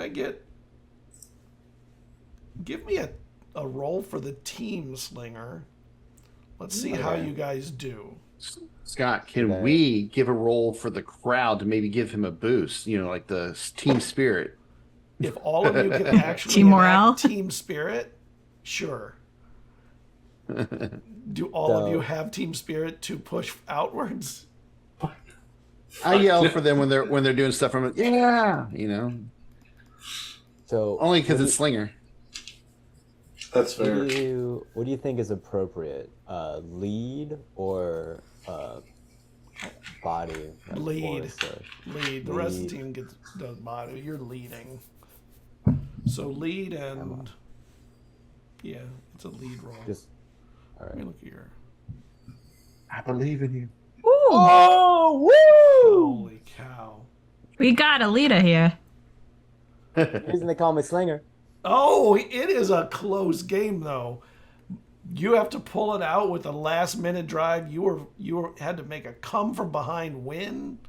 I get... Give me a roll for the team slinger. Let's see how you guys do. Scott, can we give a roll for the crowd to maybe give him a boost? You know, like the team spirit. If all of you can actually Team morale? team spirit, sure. Do all of you have team spirit to push outwards? I yell for them when they're doing stuff from it. Yeah, you know. So only because it's slinger. That's fair. What do you think is appropriate? Lead or body? Lead. Lead. The rest of the team does body. You're leading. So lead and yeah, it's a lead roll. All right. Let me look at your. I believe in you. Ooh. Oh, woo! Holy cow! We got a leader here. The reason they call me Slinger. Oh, it is a close game though. You have to pull it out with a last minute drive. You had to make a come from behind win.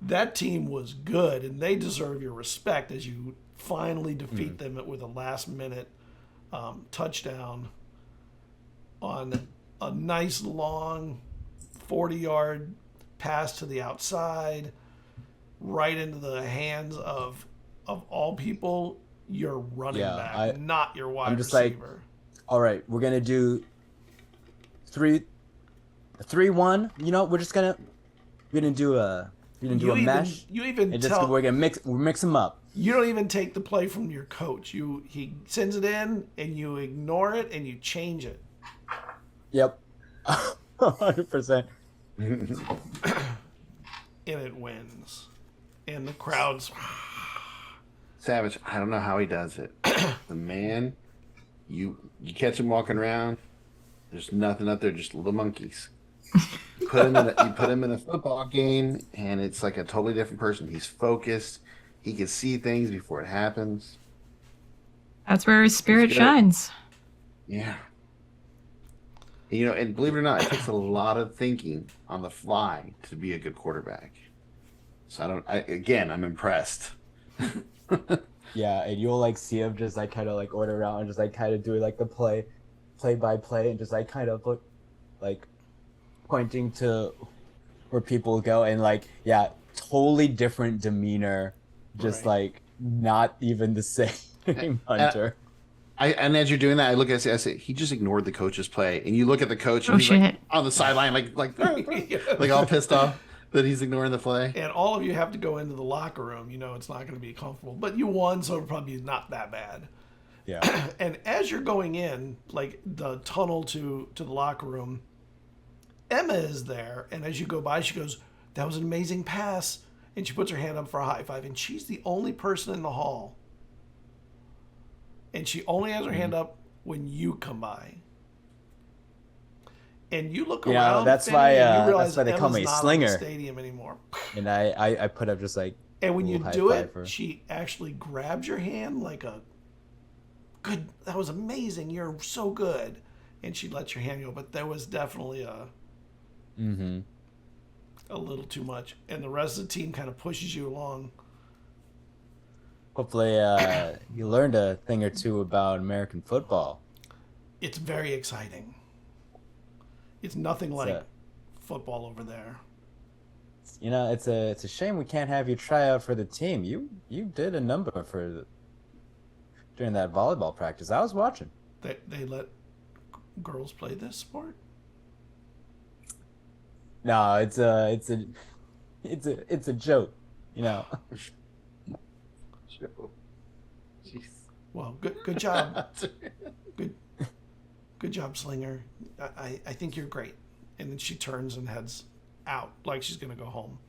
That team was good, and they deserve your respect as you finally defeat them with a last minute touchdown on a nice long 40-yard pass to the outside, right into the hands of all people, your running back, not your wide receiver. Like, all right, we're gonna do 3-1. You know, we're gonna do a mesh. We're gonna mix them up. You don't even take the play from your coach. He sends it in, and you ignore it, and you change it. Yep, 100%. And it wins, and the crowd's Savage. I don't know how he does it. The man, you catch him walking around. There's nothing up there, just little monkeys. You put him in a football game, and it's like a totally different person. He's focused. He can see things before it happens. That's where his spirit shines. Yeah. You know, and believe it or not, it takes a lot of thinking on the fly to be a good quarterback. So I'm impressed. Yeah, and you'll like see him just like kind of like order around and just like kind of do like the play by play and just like kind of look like pointing to where people go and like totally different demeanor, just like not even the same Hunter. And as you're doing that, I look at it, I say, he just ignored the coach's play. And you look at the coach and he's like on the sideline, like all pissed off that he's ignoring the play. And all of you have to go into the locker room. You know it's not going to be comfortable. But you won, so it probably not that bad. Yeah. And as you're going in, like the tunnel to the locker room, Emma is there. And as you go by, she goes, "That was an amazing pass." And she puts her hand up for a high five. And she's the only person in the hall. And she only has her hand up when you come by. And you look around. That's why they call me Slinger. Not in the stadium anymore. And I put up just like. And when you do it, she actually grabs your hand like a good. That was amazing. You're so good. And she lets your hand go. But there was definitely a little too much. And the rest of the team kind of pushes you along. Hopefully, you learned a thing or two about American football. It's very exciting. It's nothing like football over there. You know, it's a shame we can't have you try out for the team. You did a number during that volleyball practice. I was watching. They let girls play this sport? No, it's a joke. You know. Jeez. Well, good job. Good job, Slinger. I think you're great. And then she turns and heads out like she's going to go home.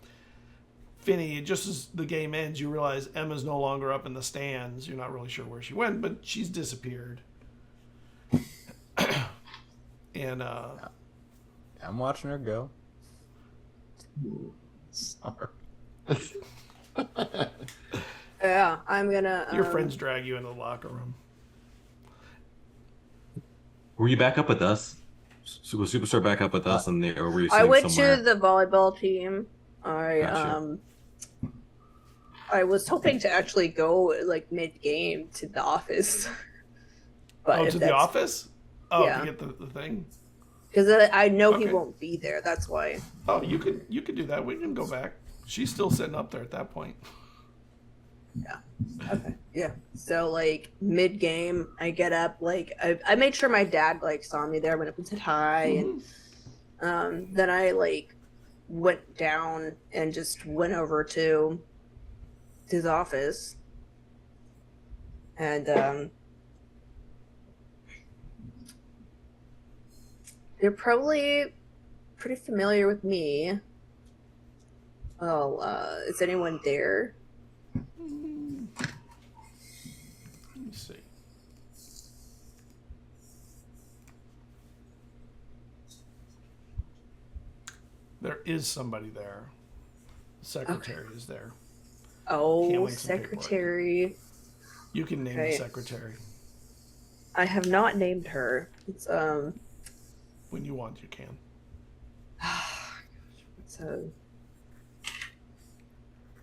Finny, just as the game ends, you realize Emma's no longer up in the stands. You're not really sure where she went, but she's disappeared. And I'm watching her go. Sorry. Yeah, I'm gonna. Your friends drag you into the locker room. Were you back up with us? Was Superstar back up with us, or were you? I went somewhere? to the volleyball team. I was hoping to actually go like mid-game to the office. But Oh, if to the that's- office? Oh, Yeah. to get the thing? Because I know he Okay. won't be there. That's why. Oh, you could do that. We can go back. She's still sitting up there at that point. Okay. Yeah. So like mid game, I get up. Like I made sure my dad like saw me there, went up and said hi, and then I like went down and just went over to his office, and they're probably pretty familiar with me. Oh, is anyone there? Let me see. There is somebody there. The secretary is there. Oh, Handling some paperwork. secretary. You can name Okay. the secretary I have not named her. It's when you want. You can. so.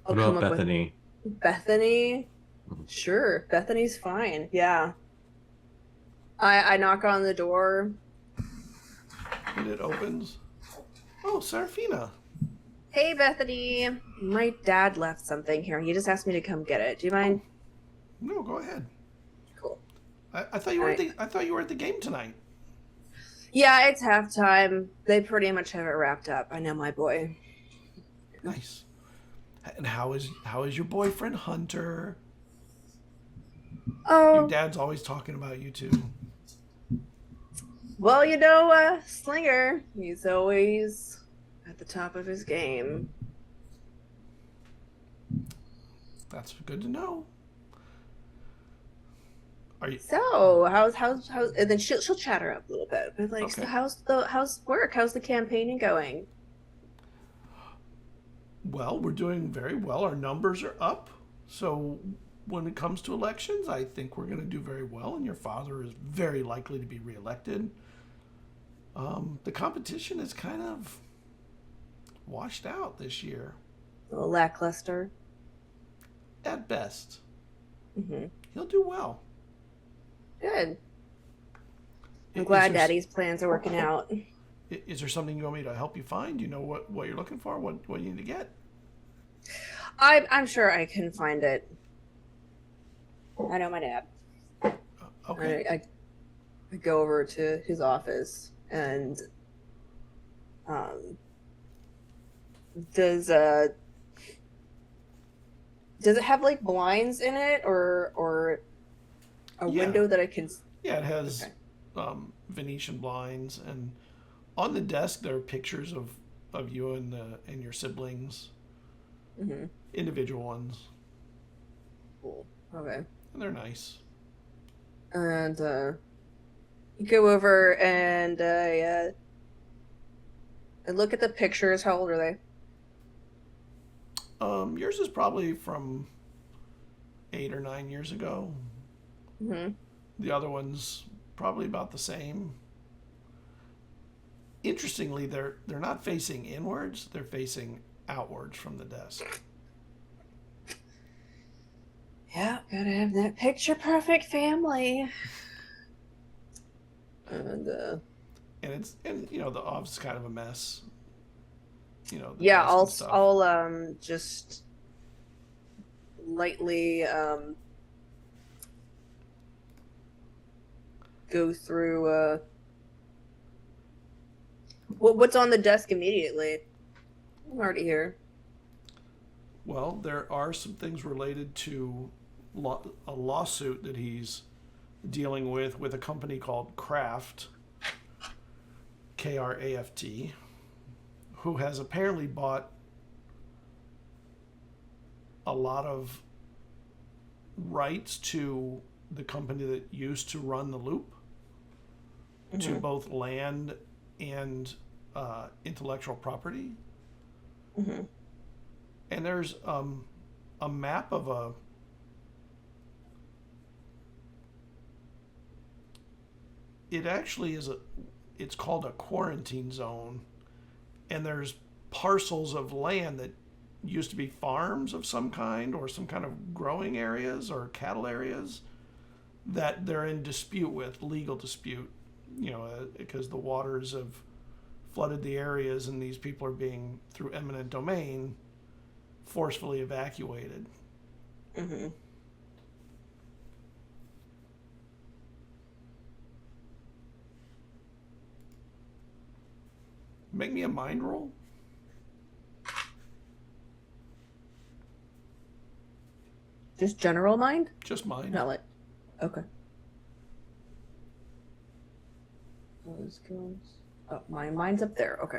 What about Bethany? Bethany? Sure, Bethany's fine. Yeah. I knock on the door. And it opens. Oh, Serafina. Hey, Bethany. My dad left something here. He just asked me to come get it. Do you mind? No, go ahead. Cool. I thought you were I thought you were at the game tonight. Yeah, it's halftime. They pretty much have it wrapped up. I know my boy. Nice. And how is your boyfriend Hunter? Oh, Your dad's always talking about you two. well, Slinger. He's always at the top of his game. That's good to know. Are you? So, how's and then she'll chat her up a little bit. But like, Okay. so how's work? How's the campaigning going? Well, we're doing very well. Our numbers are up. So when it comes to elections, I think we're going to do very well. And your father is very likely to be reelected. The competition is kind of washed out this year, A little lackluster. at best. Mm-hmm. He'll do well. Good. I'm Is glad there- Daddy's plans are working out. Is there something you want me to help you find? You know what you're looking for? What you need to get? I'm sure I can find it. I know my dad. Okay. I go over to his office and does it have like blinds in it or a Yeah. window that I can Yeah, it has Okay. Venetian blinds, and on the desk there are pictures of you and your siblings, Mhm. individual ones, Cool. Okay. and they're nice. And you go over and I look at the pictures. How old are they? Yours is probably from 8 or 9 years ago. Mm-hmm. The other one's probably about the same. Interestingly, they're not facing inwards; they're facing outwards from the desk. Yeah, gotta have that picture perfect family. And And the office is kind of a mess. The yeah, desk and stuff. I'll just lightly go through what's on the desk immediately. I'm already here. Well, there are some things related to a lawsuit that he's dealing with a company called Kraft, Kraft, who has apparently bought a lot of rights to the company that used to run the loop, to both land and intellectual property. Mm-hmm. And there's a map of it actually is it's called a quarantine zone, and there's parcels of land that used to be farms of some kind or some kind of growing areas or cattle areas that they're in dispute with, legal dispute, because the waters have flooded the areas and these people are being, through eminent domain, forcefully evacuated. Mm-hmm. Make me a mind roll. Just general mind? Just mind. Not like. Okay. Those skills. Oh, my mind's up there. Okay.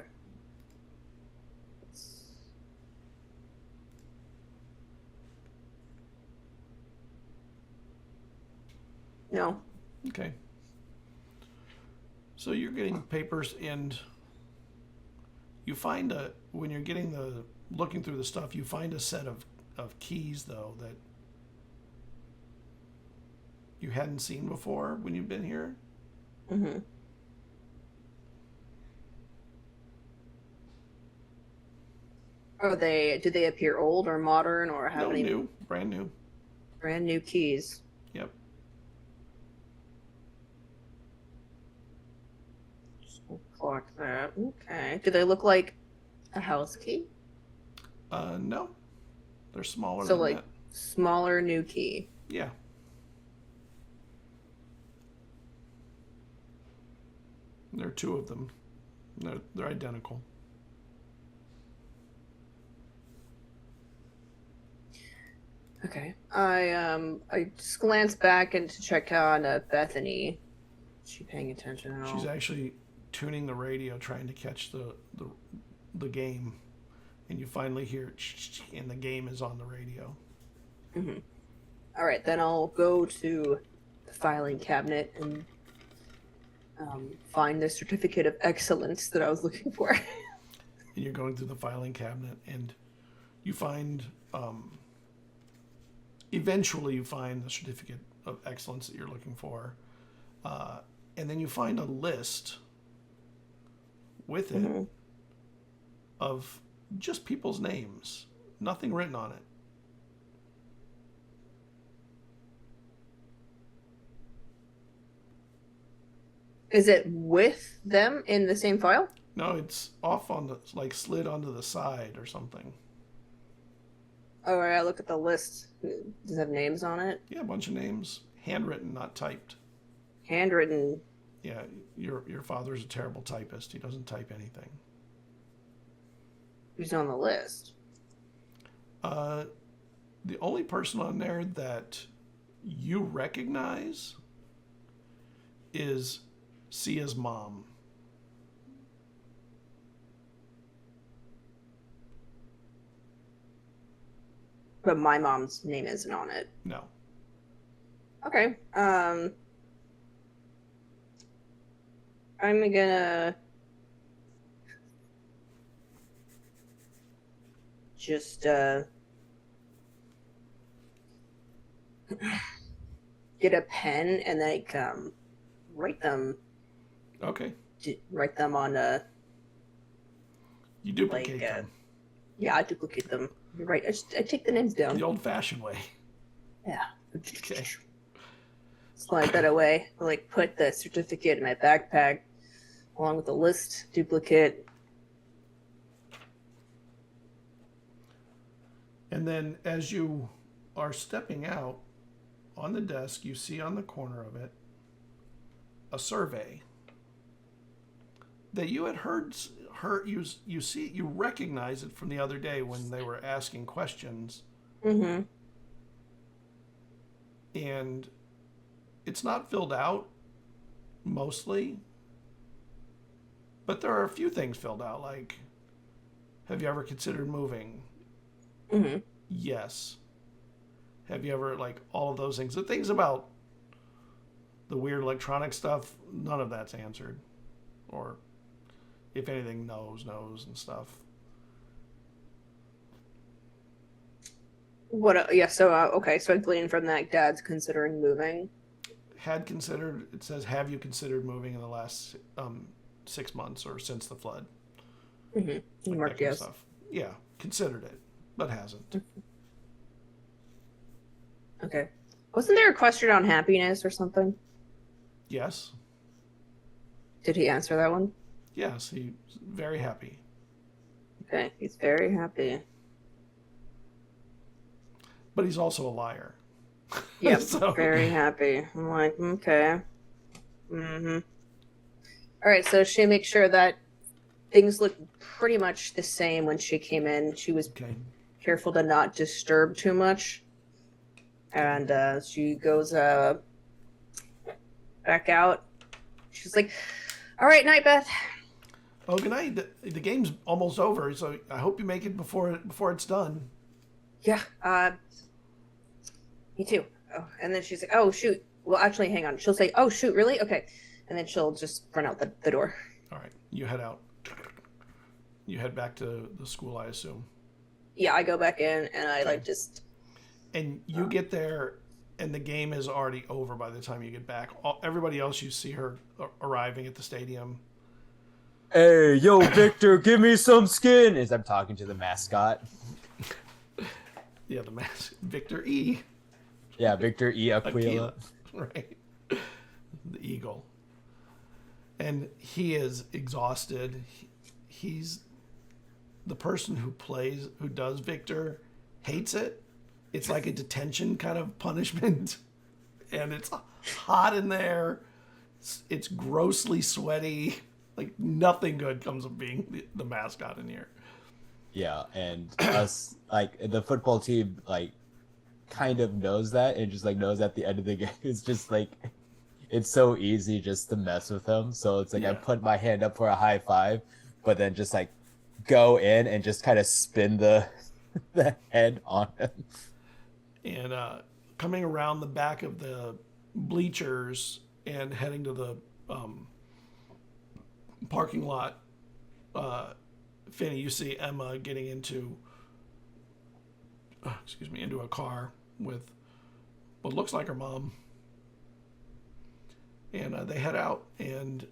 No. Okay. So you're getting papers, and you find when you're looking through the stuff, you find a set of keys, though, that you hadn't seen before when you've been here. Mm-hmm. Do they appear old or modern or how many? New, brand new. Brand new keys. Yep. Clock that. Okay. Do they look like a house key? No. They're smaller So than like that. smaller new key. Yeah. There are two of them. They're identical. Okay. I just glanced back and to check on Bethany. Is she paying attention at all? She's actually tuning the radio, trying to catch the game, and you finally hear it, and the game is on the radio. Mm-hmm. All right, then I'll go to the filing cabinet and find the certificate of excellence that I was looking for. And you're going through the filing cabinet, and you find, eventually you find the certificate of excellence that you're looking for. And then you find a list with it Mm-hmm. of just people's names, nothing written on it. Is it with them in the same file? No, it's off on the, like, slid onto the side or something. All right, I look at the list. Does it have names on it? Yeah, a bunch of names, handwritten, not typed. Handwritten. Yeah, your father's a terrible typist. He doesn't type anything. Who's on the list? The only person on there that you recognize is Sia's mom. But my mom's name isn't on it. No. Okay. I'm gonna just get a pen and like write them Okay. on You duplicate like, them. yeah, I duplicate them. You're right. I take the names down. The old-fashioned way. Yeah. Okay. Slide that away. Like put the certificate in my backpack along with the list duplicate. And then as you are stepping out, on the desk, you see on the corner of it a survey that you had heard you recognize it from the other day when they were asking questions. Mm-hmm. And it's not filled out mostly, but there are a few things filled out, like, have you ever considered moving? Mm-hmm. Yes. Have you ever, like, all of those things. The things about the weird electronic stuff, none of that's answered. Or, if anything, knows and stuff. What? Yeah. So okay. So I gleaned from that Dad's considering moving. Had considered, it says, have you considered moving in the last 6 months or since the flood? Mm-hmm. Like Marked that kind of yes. stuff. Yeah, considered it. but hasn't. Okay. Wasn't there a question on happiness or something? Yes. Did he answer that one? Yes, he's very happy. Okay, he's very happy. But he's also a liar. Yep, So- very happy. I'm like, okay. Mm-hmm. All right, so she makes sure that things look pretty much the same when she came in. She was Okay. careful to not disturb too much. And she goes back out. She's like, all right, night, Beth. Oh, good night. The game's almost over, so I hope you make it before it's done. Yeah, me too. Oh, and then she's like, oh, shoot. Well, actually, hang on. She'll say, oh, shoot, really? Okay. And then she'll just run out the door. All right, you head out. You head back to the school, I assume. Yeah, I go back in, and I, like, just... And you get there, and the game is already over by the time you get back. Everybody else, you see her arriving at the stadium. Hey, yo, Victor, give me some skin. As I'm talking to the mascot. Yeah, Victor E. Yeah, Victor E. Aquila. Right. The eagle. And he is exhausted. He's the person who does Victor, hates it. It's like a detention kind of punishment. And it's hot in there. It's grossly sweaty. Like, nothing good comes of being the mascot in here. Yeah, and us, like, the football team, like, kind of knows that, and just, like, knows at the end of the game, it's just, like, it's so easy just to mess with him. So it's like, Yeah. I put my hand up for a high five, but then just, like, go in and just kind of spin the head on him. And coming around the back of the bleachers and heading to the parking lot, Finney, you see Emma getting into a car with what looks like her mom. And they head out, and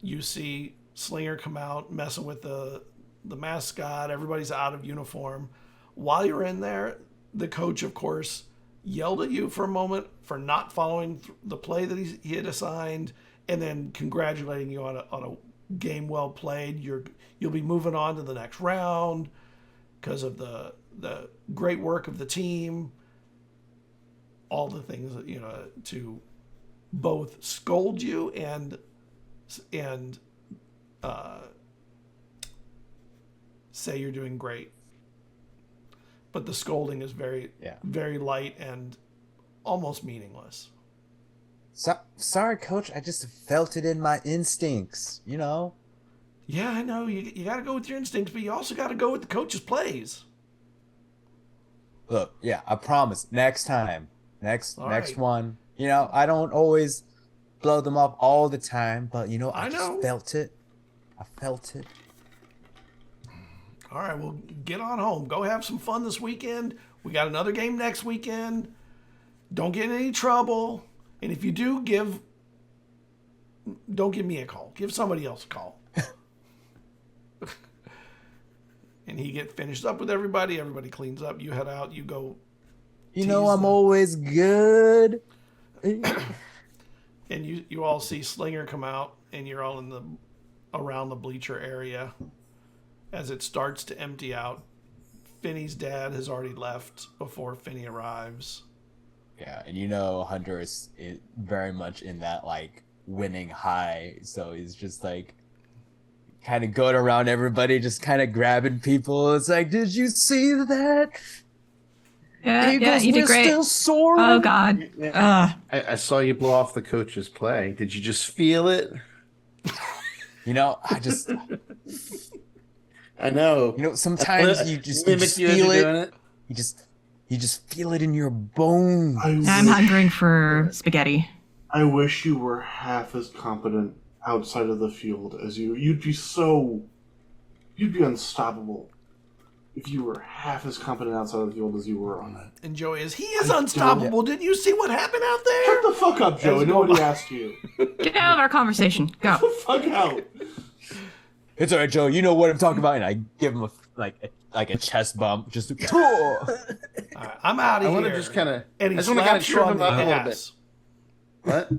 you see Slinger come out messing with the mascot. Everybody's out of uniform. While you're in there, the coach, of course, yelled at you for a moment for not following the play that he had assigned, and then congratulating you on a game well played. You'll be moving on to the next round because of the great work of the team. All the things that, to both scold you and say you're doing great. But the scolding is very light and almost meaningless. Sorry, Coach. I just felt it in my instincts, Yeah, I know. You got to go with your instincts, but you also got to go with the coach's plays. Look, yeah, I promise. Next time. Next right. one. I don't always blow them up all the time, but, I know. just felt it. I felt it. All right, well, get on home. Go have some fun this weekend. We got another game next weekend. Don't get in any trouble. And if you do, don't give me a call. Give somebody else a call. And he finished up with everybody. Everybody cleans up. You head out. You go. I'm always good. And you all see Slinger come out, and you're all around the bleacher area. As it starts to empty out, Finney's dad has already left before Finney arrives. Yeah, and Hunter is very much in that, like, winning high, so he's just, like, kind of going around everybody, just kind of grabbing people. It's like, did you see that? Yeah, Eagles, you did we're great. still soaring. Oh, God. I saw you blow off the coach's play. Did you just feel it? I just... I know. Sometimes you just Mimic you as feel you're it. doing it. You just feel it in your bones. I'm hungering for spaghetti. I wish you were half as competent outside of the field as you. You'd be unstoppable if you were half as competent outside of the field as you were on it. And Joey he is unstoppable. Didn't you see what happened out there? Shut the fuck up, Joey. Nobody asked you. Get out of our conversation. Go. Get the fuck out. It's all right, Joe. You know what I'm talking about. And I give him like a chest bump, just All right, I'm out I of here. want to just kind of. And he I just want to kind of slaps you trip on him the up a little bit. ass. What?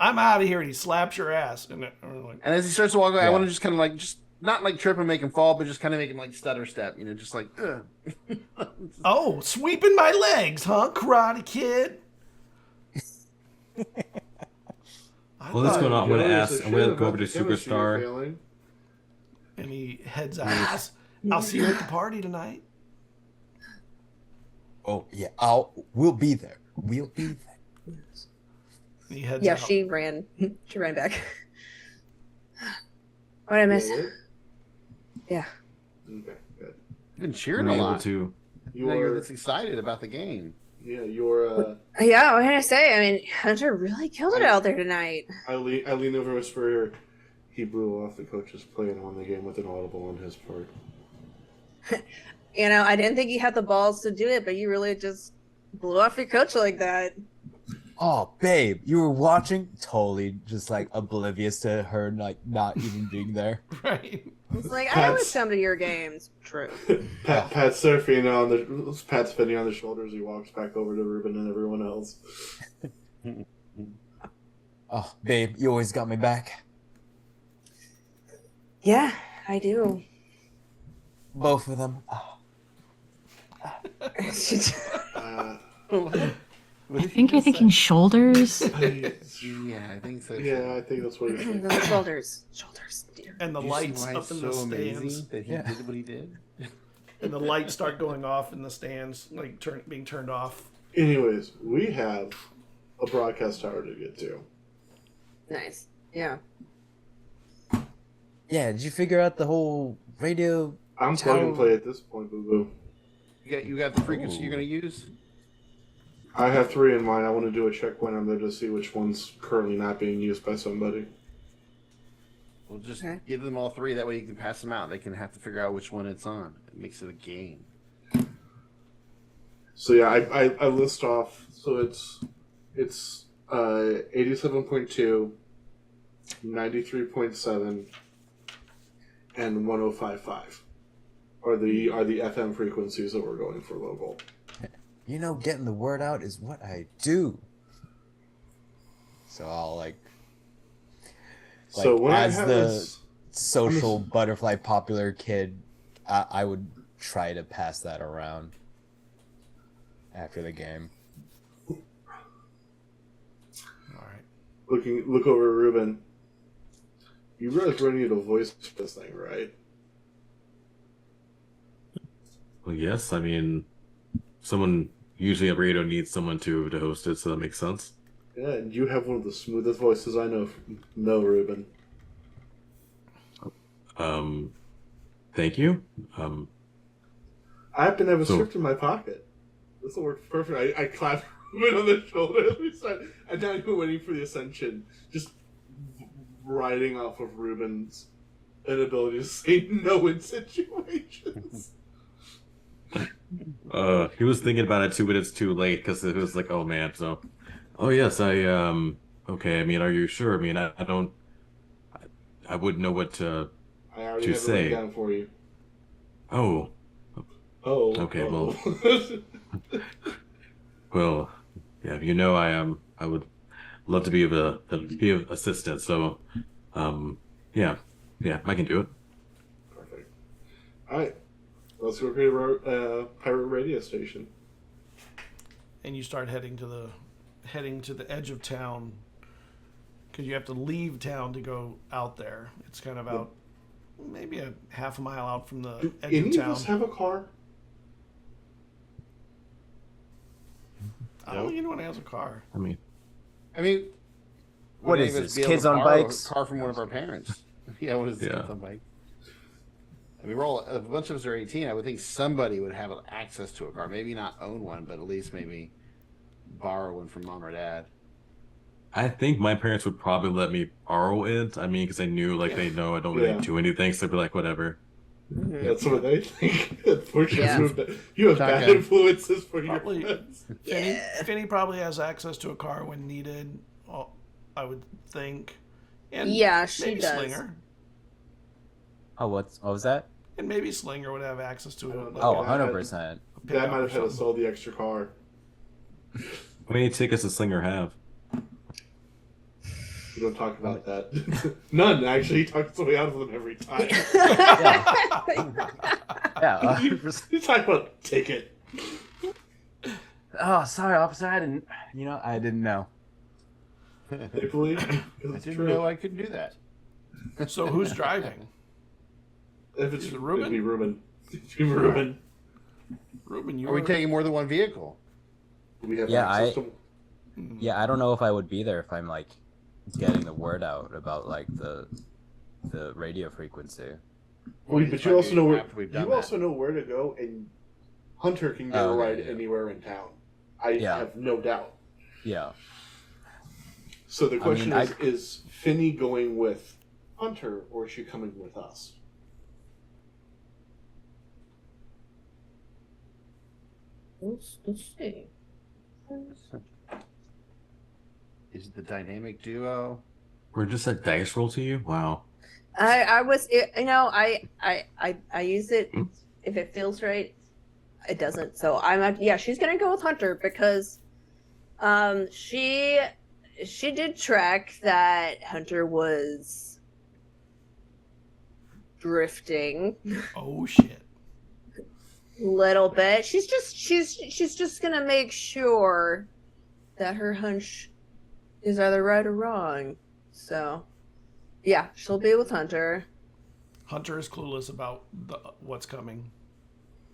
I'm out of here, and he slaps your ass. And And as he starts to walk away, I Yeah. want to just kind of like just not like trip and make him fall, but just kind of make him like stutter step. Just like. Ugh. oh, sweeping my legs, huh, Karate Kid? Well, let's go on. I'm gonna go over to Superstar. Failing. And he heads out. I'll see you at the party tonight. Oh yeah, we'll be there. We'll be there. And he heads Yeah, out. she ran. She ran back. What did I miss? Yeah. Okay, good. You've been cheering I'm a able lot. to. You're this excited about the game. Yeah, you're. Yeah, what can I say? I mean, Hunter really killed it out there tonight. I lean over and whisper here. He blew off the coach's play and won the game with an audible on his part. You know, I didn't think you had the balls to do it, but you really just blew off your coach like that. Oh, babe, you were watching, totally just like oblivious to her like not even being there. Right. It's like I always come to your games. True. Pat's spinning on the shoulders. He walks back over to Ruben and everyone else. Oh, babe, you always got me back. Yeah, I do. Both of them. Oh. I think you're thinking shoulders. Yeah, I think so. Yeah, I think that's what he's saying. Those shoulders. Dear. And the You see lights why up it's in so the stands. amazing that he did what he did. And the lights start going off in the stands, like being turned off. Anyways, we have a broadcast tower to get to. Nice. Yeah. Yeah, did you figure out the whole radio? I'm plug and play at this point, Boo Boo. You got the frequency you're gonna use? I have 3 in mind. I want to do a check when I'm there to see which one's currently not being used by somebody. Well, just Okay. give them all 3. That way you can pass them out. They can have to figure out which one it's on. It makes it a game. So yeah, I list off. So it's 87.2, 93.7, and 105.5 are the FM frequencies that we're going for local. You know, getting the word out is what I do. So I'll like So when I as have the this, social butterfly popular kid, I would try to pass that around after the game. All right. look over at Ruben. You realize we're gonna need a voice for this thing, right? Well, yes. I mean, someone usually a radio needs someone to host it, so that makes sense. Yeah, and you have one of the smoothest voices I know. Ruben. Thank you. I happen to have a So- script in my pocket. This will work perfect. I clap Ruben on the shoulder. And now you're waiting for the ascension. Just riding off of Ruben's inability to say no in situations. He was thinking about it 2 minutes too late because it was like, oh man. So, oh yes, okay. I mean, are you sure? I mean, I don't. I wouldn't know what to. I already To have it say. written down for you. Oh, Oh. Okay, oh. well, yeah. You know, I would love to be of assistance. So, yeah, I can do it. Perfect. All right. Let's go create a pirate radio station. And you start heading to the edge of town because you have to leave town to go out there. It's kind of out, maybe a half a mile out from the Do edge any of of town. us have a car? I don't think anyone has a car. I mean, What would is any of us this, be able kids to on borrow bikes? A car from one of our parents. Yeah, what is this, Yeah. kids on bikes? I mean, a bunch of us are 18. I would think somebody would have access to a car. Maybe not own one, but at least maybe borrow one from mom or dad. I think my parents would probably let me borrow it. I mean, because they knew, like, they know I don't really Yeah. do anything, so they'd be like, whatever. That's what they think. Unfortunately, Yeah. you have bad Shotgun. influences for Probably. your friends. Finney probably has access to a car when needed. I would think. And Yeah, she maybe does. Slinger. Oh, what was that? And maybe Slinger would have access to I it. don't know. Oh, Yeah, 100%. Dad might have had to sell the extra car. How many tickets does Slinger have? We don't talk about that. None, actually. He talks his way out of them every time. Yeah, 100%. You talk about ticket. Oh, sorry, officer. I didn't know. They believe I it's didn't true. know I could do that. So who's driving? If it's Is it Ruben? It'd be Ruben. It'd be Ruben. Ruben, you Are we taking more than one vehicle? We have Yeah, access to. Yeah, I don't know if I would be there if I'm like getting the word out about like the radio frequency. Well, but you also know where After we've done you that. also know where to go, and Hunter can get a Okay, ride yeah. anywhere in town. I Yeah. have no doubt. Yeah. So the question mean, is Finny going with Hunter, or is she coming with us? Let's see. Is it the dynamic duo? We're just a dice roll to you? Wow. I use it if it feels right. It doesn't. So she's gonna go with Hunter because she did track that Hunter was drifting Oh shit! a little bit. She's just gonna make sure that her hunch is either right or wrong. So yeah, she'll be with Hunter. Hunter is clueless about what's coming.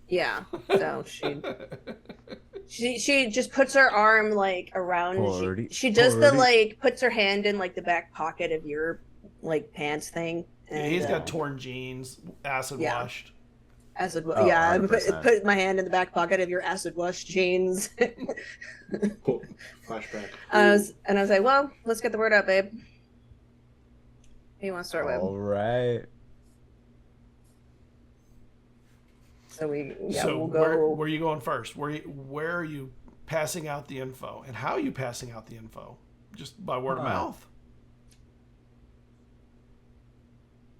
Yeah. So she just puts her arm like around. She does the like puts her hand in like the back pocket of your like pants thing. Yeah, And, he's got torn jeans, acid yeah. washed. acid. Oh, Yeah, I 100%. put my hand in the back pocket of your acid washed jeans. Cool. Flashback. I was like, well, let's get the word out, babe. Who you want to start with? All right. So So we'll go. where are you going first? Where are you passing out the info, and how are you passing out the info? Just by word of mouth?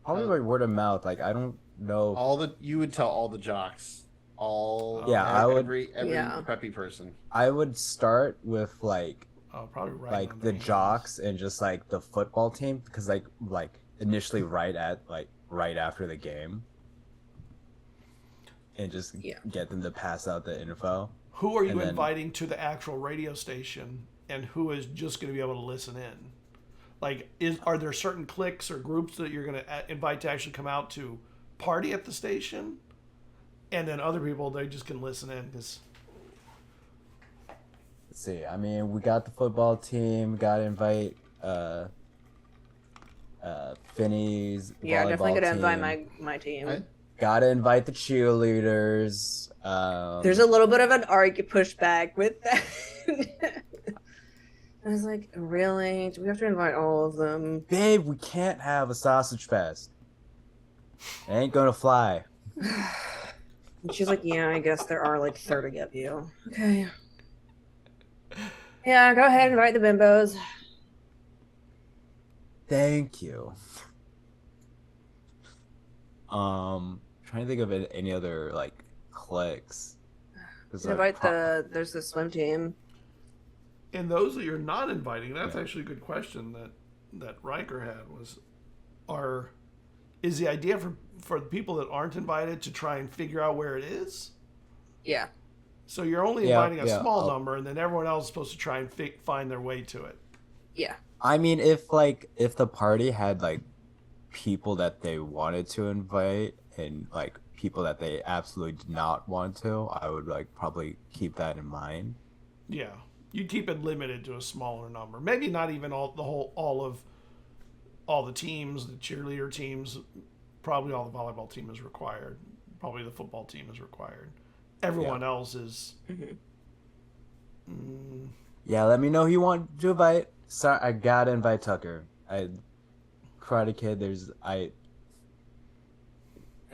Probably by word of mouth. Like I don't know. You would tell all the jocks. I would. Every Yeah. preppy person. I would start with like Oh, probably right. like on the names. jocks and just like the football team because like initially right after the game, and just get them to pass out the info. Who are you and then- inviting to the actual radio station, and who is just going to be able to listen in? Like, are there certain cliques or groups that you're going to invite to actually come out to party at the station, and then other people they just can listen in? Because Let's see. I mean, we got the football team. Got to invite Finney's Yeah, volleyball definitely gonna team. invite my team. Right. Got to invite the cheerleaders. There's a little bit of an pushback with that. I was like, really? Do we have to invite all of them? Babe, we can't have a sausage fest. It ain't gonna fly. And she's like, yeah, I guess there are like 30 of you. Okay. Yeah, go ahead, invite the bimbos. Thank you. Trying to think of any other like cliques. Invite there's the swim team. and those that you're not inviting, that's actually a good question that Riker had is the idea for the people that aren't invited to try and figure out where it is? Yeah. So you're only Yeah, inviting a yeah. small number, and then everyone else is supposed to try and find their way to it. Yeah. I mean, if the party had like people that they wanted to invite and like people that they absolutely did not want to, I would like probably keep that in mind. Yeah, you keep it limited to a smaller number. Maybe not even all the teams, the cheerleader teams. Probably all the volleyball team is required. Probably the football team is required. Everyone else is. Yeah, let me know who you want to invite. Sorry, I gotta invite Tucker. Karate Kid. Hey,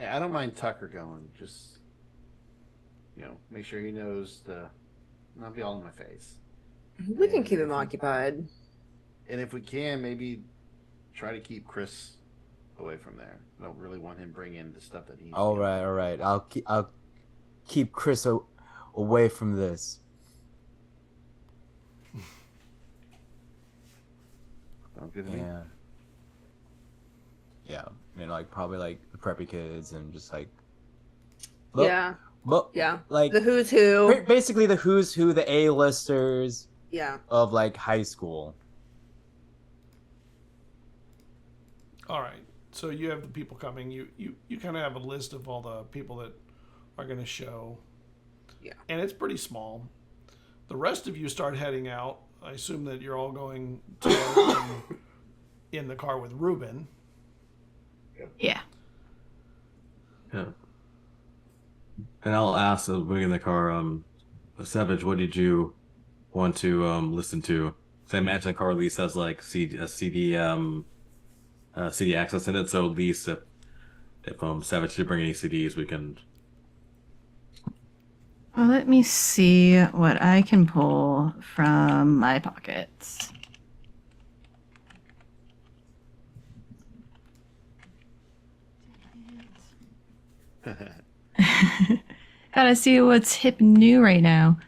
I don't mind Tucker going. Just, make sure he knows not be all in my face. We can keep him occupied. And if we can, maybe try to keep Chris away from there. I don't really want him bringing the stuff that he's. All right. I'll keep Chris away from this. Sounds good to me. Yeah. I mean, like probably like the preppy kids and just like. Yeah. Like the who's who. Basically, the who's who, the A-listers. Yeah. Of like high school. All right. So you have the people coming. You kind of have a list of all the people that are going to show. Yeah. And it's pretty small. The rest of you start heading out. I assume that you're all going to in the car with Ruben. Yeah. Yeah. And I'll ask, being in the car, Savage, what did you want to listen to? So I imagine the car at least has like CD access in it. So at least if Savage did bring any CDs, we can. Well, let me see what I can pull from my pockets. Gotta see what's hip and new right now.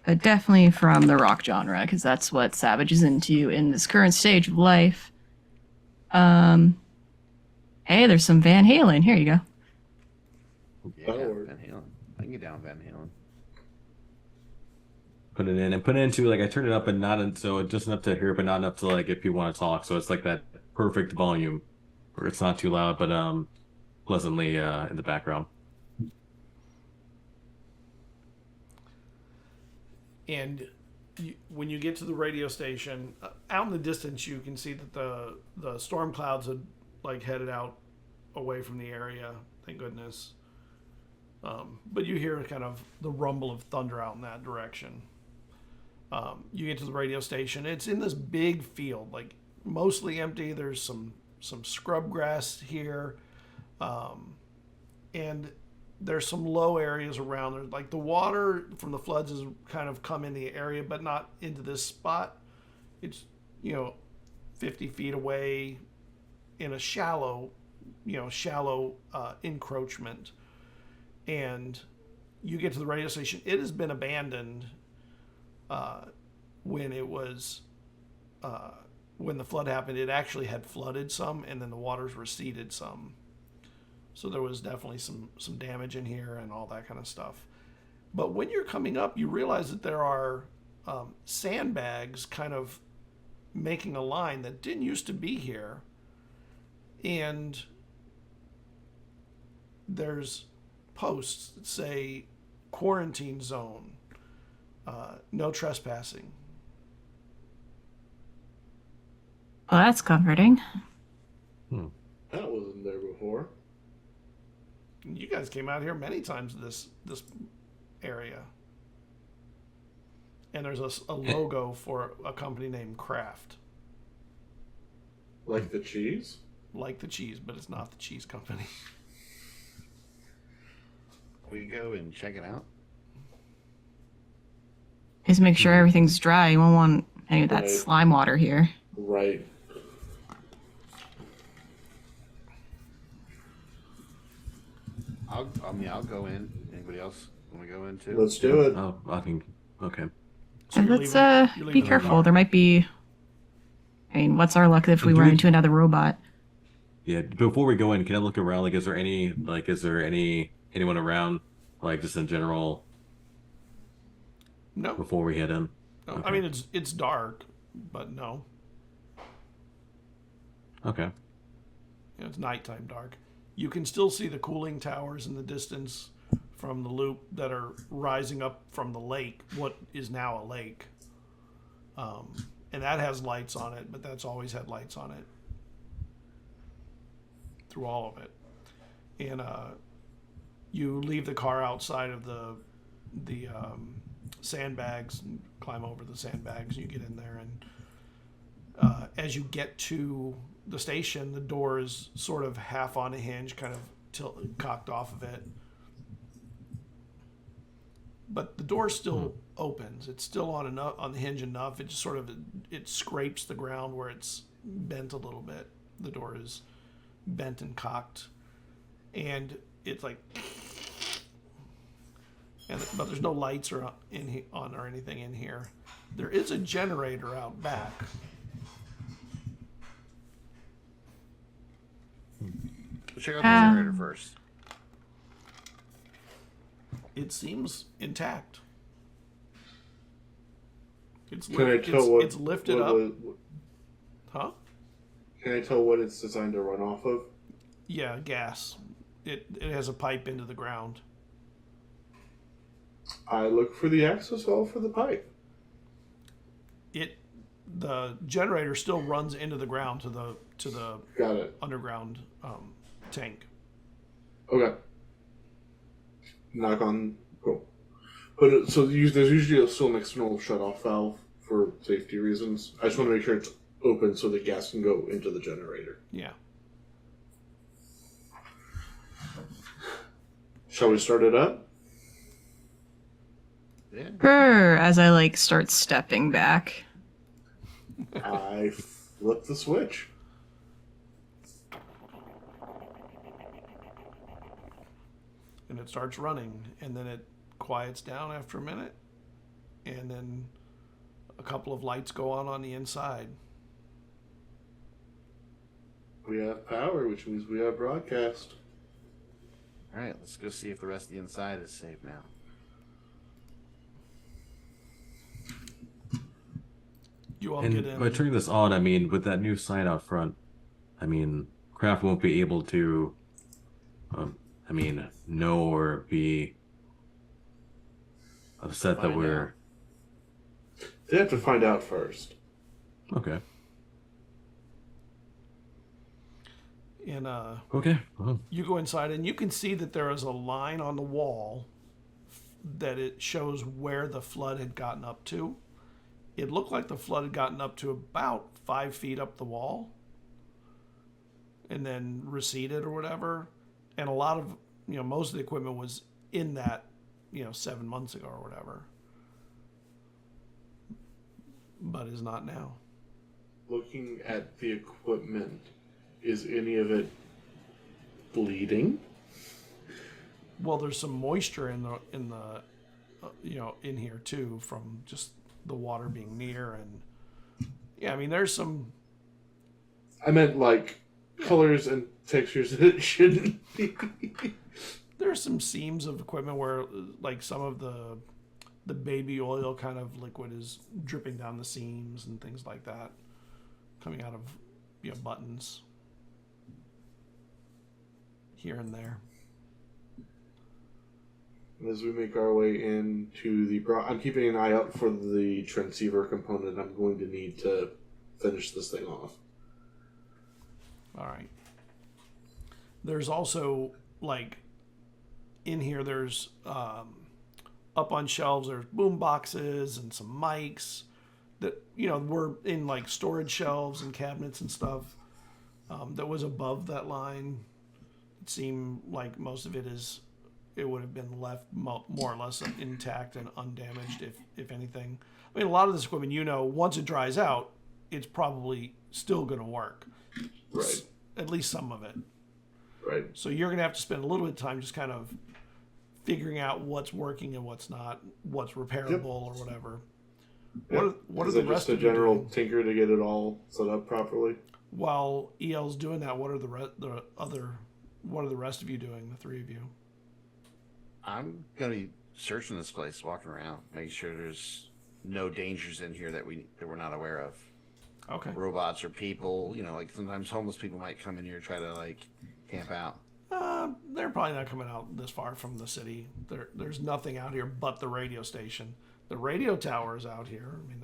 But definitely from the rock genre, because that's what Savage is into in this current stage of life. Hey, there's some Van Halen. Here you go. Yeah, Van Halen. I can get down with Van Halen. Put it in and put it into like I turned it up and not so just enough to hear, but not enough to like if you want to talk. So it's like that perfect volume where it's not too loud, but pleasantly in the background. And when you get to the radio station, out in the distance, you can see that the storm clouds had like headed out away from the area. Thank goodness. But you hear kind of the rumble of thunder out in that direction. You get to the radio station. It's in this big field, like mostly empty. There's some scrub grass here, and there's some low areas around there. Like the water from the floods has kind of come in the area, but not into this spot. It's 50 feet away in a shallow encroachment. And you get to the radio station. It has been abandoned when it was when the flood happened. It actually had flooded some, and then the waters receded some. So there was definitely some damage in here and all that kind of stuff. But when you're coming up, you realize that there are sandbags kind of making a line that didn't used to be here. And there's posts that say quarantine zone, no trespassing. Well, that's comforting. That wasn't there before. You guys came out here many times this area. And there's a logo for a company named Kraft. Like the cheese? Like the cheese, but it's not the cheese company. We go and check it out. Just make sure everything's dry. You won't want any of that Right. slime water here. Right. I'll go in. Anybody else want to go in too? Let's do it. Oh, I think okay. So And you're let's you're be leaving careful. the There might be. I mean, what's our luck if we Do run we- into another robot? Yeah, before we go in, can I look around? Like, is there anyone around? Like, just in general, No. before we head in? No. Okay. I mean, it's dark, but no. Okay. It's nighttime dark. You can still see the cooling towers in the distance from the loop that are rising up from the lake, what is now a lake. And that has lights on it, but that's always had lights on it through all of it. And you leave the car outside of the sandbags and climb over the sandbags. You get in there, and as you get to the station, the door is sort of half on a hinge, kind of cocked off of it. But the door still opens. It's still on the hinge enough. It just sort of it scrapes the ground where it's bent a little bit. The door is bent and cocked, and it's like, but there's no lights or on or anything in here. There is a generator out back. We'll check out the generator first. It seems intact. It's Can I tell what it's lifted up. Huh? Can I tell what it's designed to run off of? Yeah, gas. It has a pipe into the ground. I look for the access hole for the pipe. The generator still runs into the ground to the Got it. underground tank. Okay. Knock on. Cool. But there's usually still an external shut-off valve for safety reasons. I just want to make sure it's open so the gas can go into the generator. Yeah. Shall we start it up? Yeah. Brr, as I like start stepping back. I flip the switch. And it starts running, and then it quiets down after a minute, and then a couple of lights go on the inside. We have power, which means we have broadcast. All right, let's go see if the rest of the inside is safe now. You all And get in. by turning this on, I mean, with that new sign out front, I mean, Kraft won't be able to, know or be upset that Find we're... They have to find out first. Okay. And Okay. Well, you go inside, and you can see that there is a line on the wall that it shows where the flood had gotten up to. It looked like the flood had gotten up to about 5 feet up the wall and then receded or whatever. And a lot of, most of the equipment was in that, 7 months ago or whatever. But is not now. Looking at the equipment, is any of it bleeding? Well, there's some moisture in the in here too from just the water being near, and yeah, I mean there's some. I meant like colors and textures that it shouldn't be. There's some seams of equipment where like some of the baby oil kind of liquid is dripping down the seams and things like that, coming out of buttons here and there. As we make our way into I'm keeping an eye out for the transceiver component I'm going to need to finish this thing off. All right. There's also like in here. There's up on shelves. There's boom boxes and some mics that were in like storage shelves and cabinets and stuff that was above that line. It seemed like most of it would have been left more or less intact and undamaged, if anything. I mean, a lot of this equipment, once it dries out, it's probably still going to work. Right. At least some of it. Right. So you're going to have to spend a little bit of time just kind of figuring out what's working and what's not, what's repairable or whatever. Yep. What are Is the it rest just a of you general doing? tinker to get it all set up properly? While EL's doing that, what are the rest of you doing, the three of you? I'm gonna be searching this place, walking around, making sure there's no dangers in here that we're not aware of. Okay. Robots or people, like sometimes homeless people might come in here and try to like camp out. They're probably not coming out this far from the city. There's nothing out here but the radio station. The radio tower is out here. I mean,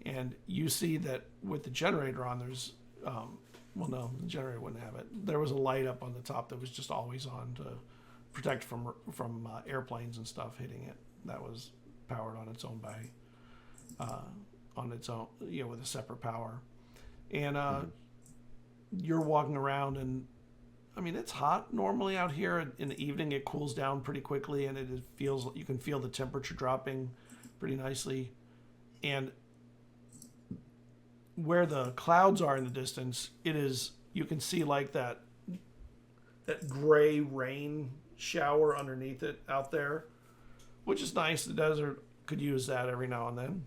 and you see that with the generator on, there's, well, no, the generator wouldn't have it. There was a light up on the top that was just always on to protect from airplanes and stuff hitting it. That was powered on its own with a separate power. And you're walking around, and I mean, it's hot normally out here. In the evening, it cools down pretty quickly, and you can feel the temperature dropping pretty nicely. And where the clouds are in the distance, you can see like that gray rain shower underneath it out there, which is nice. The desert could use that every now and then.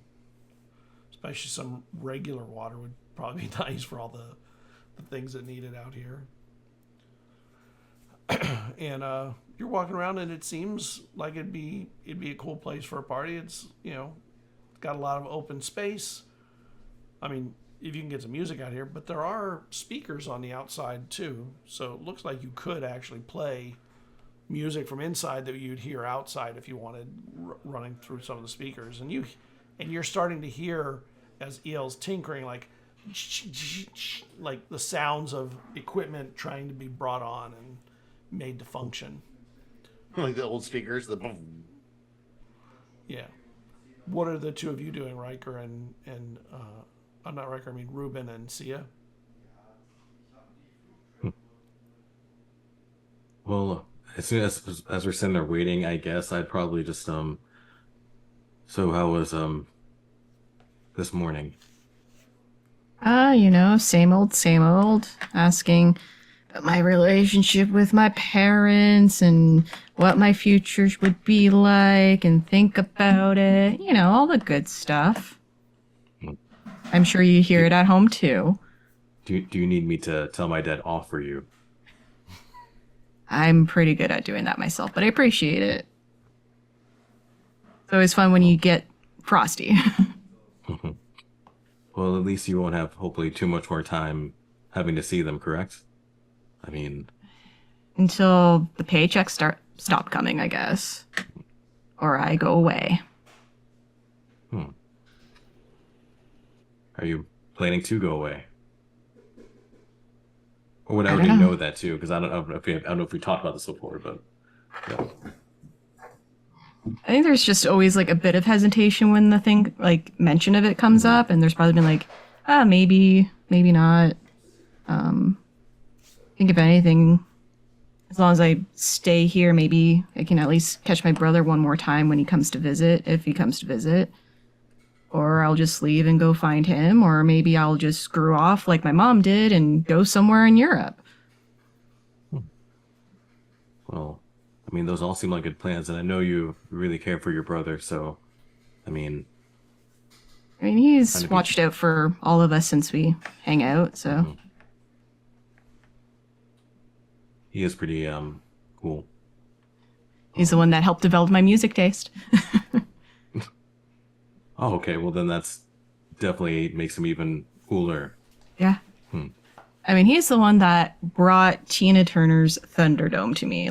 Especially some regular water would probably be nice for all the things that need it out here. And you're walking around, and it seems like it'd be a cool place for a party. It's got a lot of open space. I mean, if you can get some music out here, but there are speakers on the outside too. So it looks like you could actually play music from inside that you'd hear outside if you wanted, running through some of the speakers. And you're starting to hear, as EL's tinkering, like the sounds of equipment trying to be brought on and made to function. Like the old speakers, the boom. Yeah. What are the two of you doing, Riker and I'm not Riker, I mean Ruben and Sia? Well, as soon as we're sitting there waiting, I guess I'd probably just so how was this morning? Same old, asking about my relationship with my parents and what my future would be like and think about it. All the good stuff. I'm sure you hear it at home too. Do you need me to tell my dad off for you? I'm pretty good at doing that myself, but I appreciate it. It's always fun when you get frosty. Well, at least you won't have, hopefully, too much more time having to see them, correct? I mean... Until the paychecks stop coming, I guess. Or I go away. Are you planning to go away? Or would I already know that, too? Because I don't know if we talked about this before, but... Yeah. I think there's just always a bit of hesitation when the thing mention of it comes up, and there's probably been maybe not. I think if anything, as long as I stay here, maybe I can at least catch my brother one more time when he comes to visit, if he comes to visit. Or I'll just leave and go find him, or maybe I'll just screw off like my mom did and go somewhere in Europe. Well, I mean, those all seem like good plans, and I know you really care for your brother, so, I mean, he's watched out for all of us since we hang out, so. Mm-hmm. He is pretty, cool. He's the one that helped develop my music taste. Oh, okay, well then that's definitely makes him even cooler. Yeah. I mean, he's the one that brought Tina Turner's Thunderdome to me,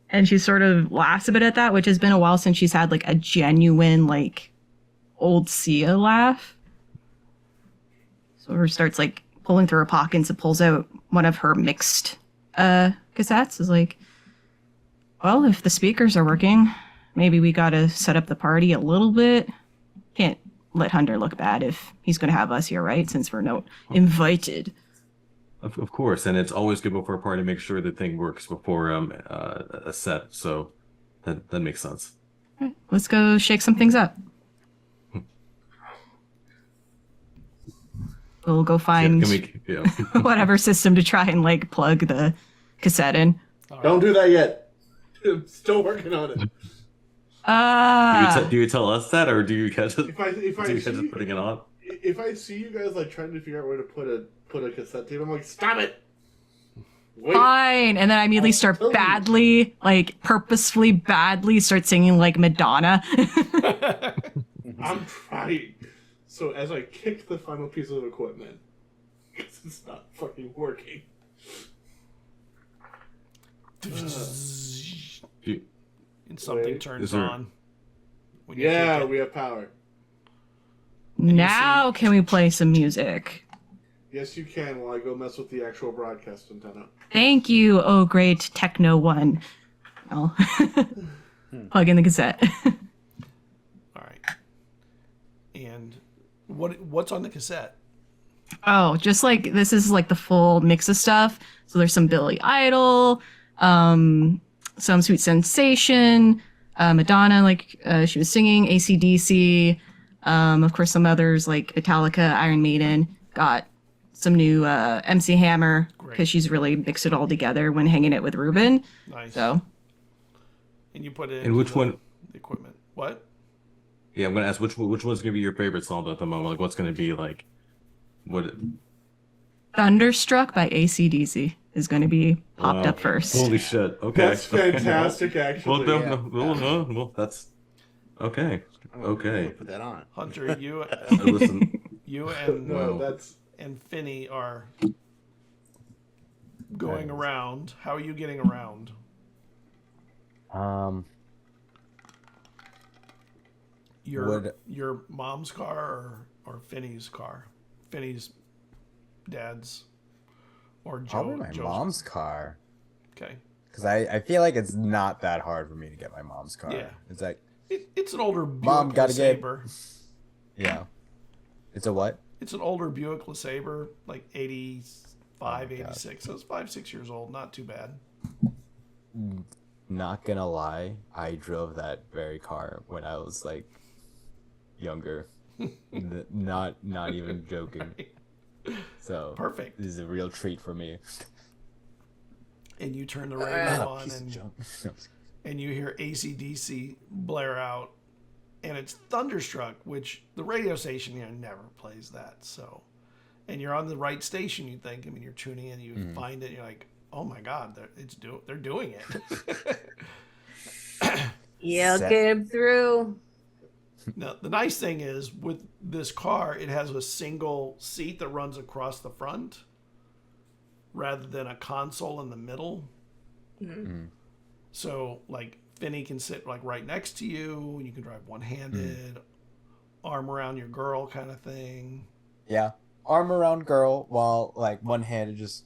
and she sort of laughs a bit at that, which has been a while since she's had a genuine old Sia laugh. So her starts pulling through her pockets and pulls out one of her mixed cassettes. Is well, if the speakers are working, maybe we gotta set up the party a little bit. Can't let Hunter look bad if he's gonna have us here, right? Since we're not invited. Of course, and it's always good before a party to make sure the thing works before a set, so that makes sense. All right, let's go shake some things up. We'll go find whatever system to try and plug the cassette in. Don't do that yet. I'm still working on it. Do you tell us that, or do you guys just putting it on? If I see you guys trying to figure out where to put a cassette tape, I'm like, stop it. Wait. Fine, and then I immediately start purposefully badly start singing Madonna. I'm trying. So as I kick the final piece of equipment, because it's not fucking working. And something turns on. Yeah, we have power. Now can we play some music? Yes, you can while I go mess with the actual broadcast antenna. Thank you, oh great techno one. I'll plug in the cassette. All right. And what's on the cassette? Oh, just this is the full mix of stuff. So there's some Billy Idol, some Sweet Sensation, Madonna, she was singing, AC/DC, Of course, some others like Metallica, Iron Maiden got some new MC Hammer because she's really mixed it all together when hanging it with Ruben. Nice. So. And you put it And which one? The equipment. What? Yeah, I'm gonna ask which one's gonna be your favorite song at the moment. Like, what's gonna be like? What? Thunderstruck by AC/DC is going to be popped up first. Holy shit! Okay, That's fantastic, actually. Well, that's okay. Okay. Put that on. Hunter, Listen, you and No, that's and Finney are going around. How are you getting around? Your mom's car or Finney's car? Finney's dad's or Probably my Joe's mom's car. Okay. Because I feel like it's not that hard for me to get my mom's car. Yeah. It's like, It's an older Buick Mom, gotta get- LeSabre. yeah. It's a what? It's an older Buick LeSabre, like 85, Oh my God. 86. So it's 5-6 years old. Not too bad. Not gonna lie, I drove that very car when I was like younger. Not even joking. So Perfect. this is a real treat for me. And you turn the radio on Piece of and junk. and you hear AC/DC blare out, and it's Thunderstruck, which the radio station never plays that. So, and you're on the right station, you think. I mean, you're tuning in, you find it, and you're like, oh my God, they're doing it. Yeah, Set. get him through. Now, the nice thing is with this car, it has a single seat that runs across the front, rather than a console in the middle. So, like, Finney can sit like right next to you, and you can drive one-handed, arm around your girl kind of thing. Yeah. Arm around girl while like one handed just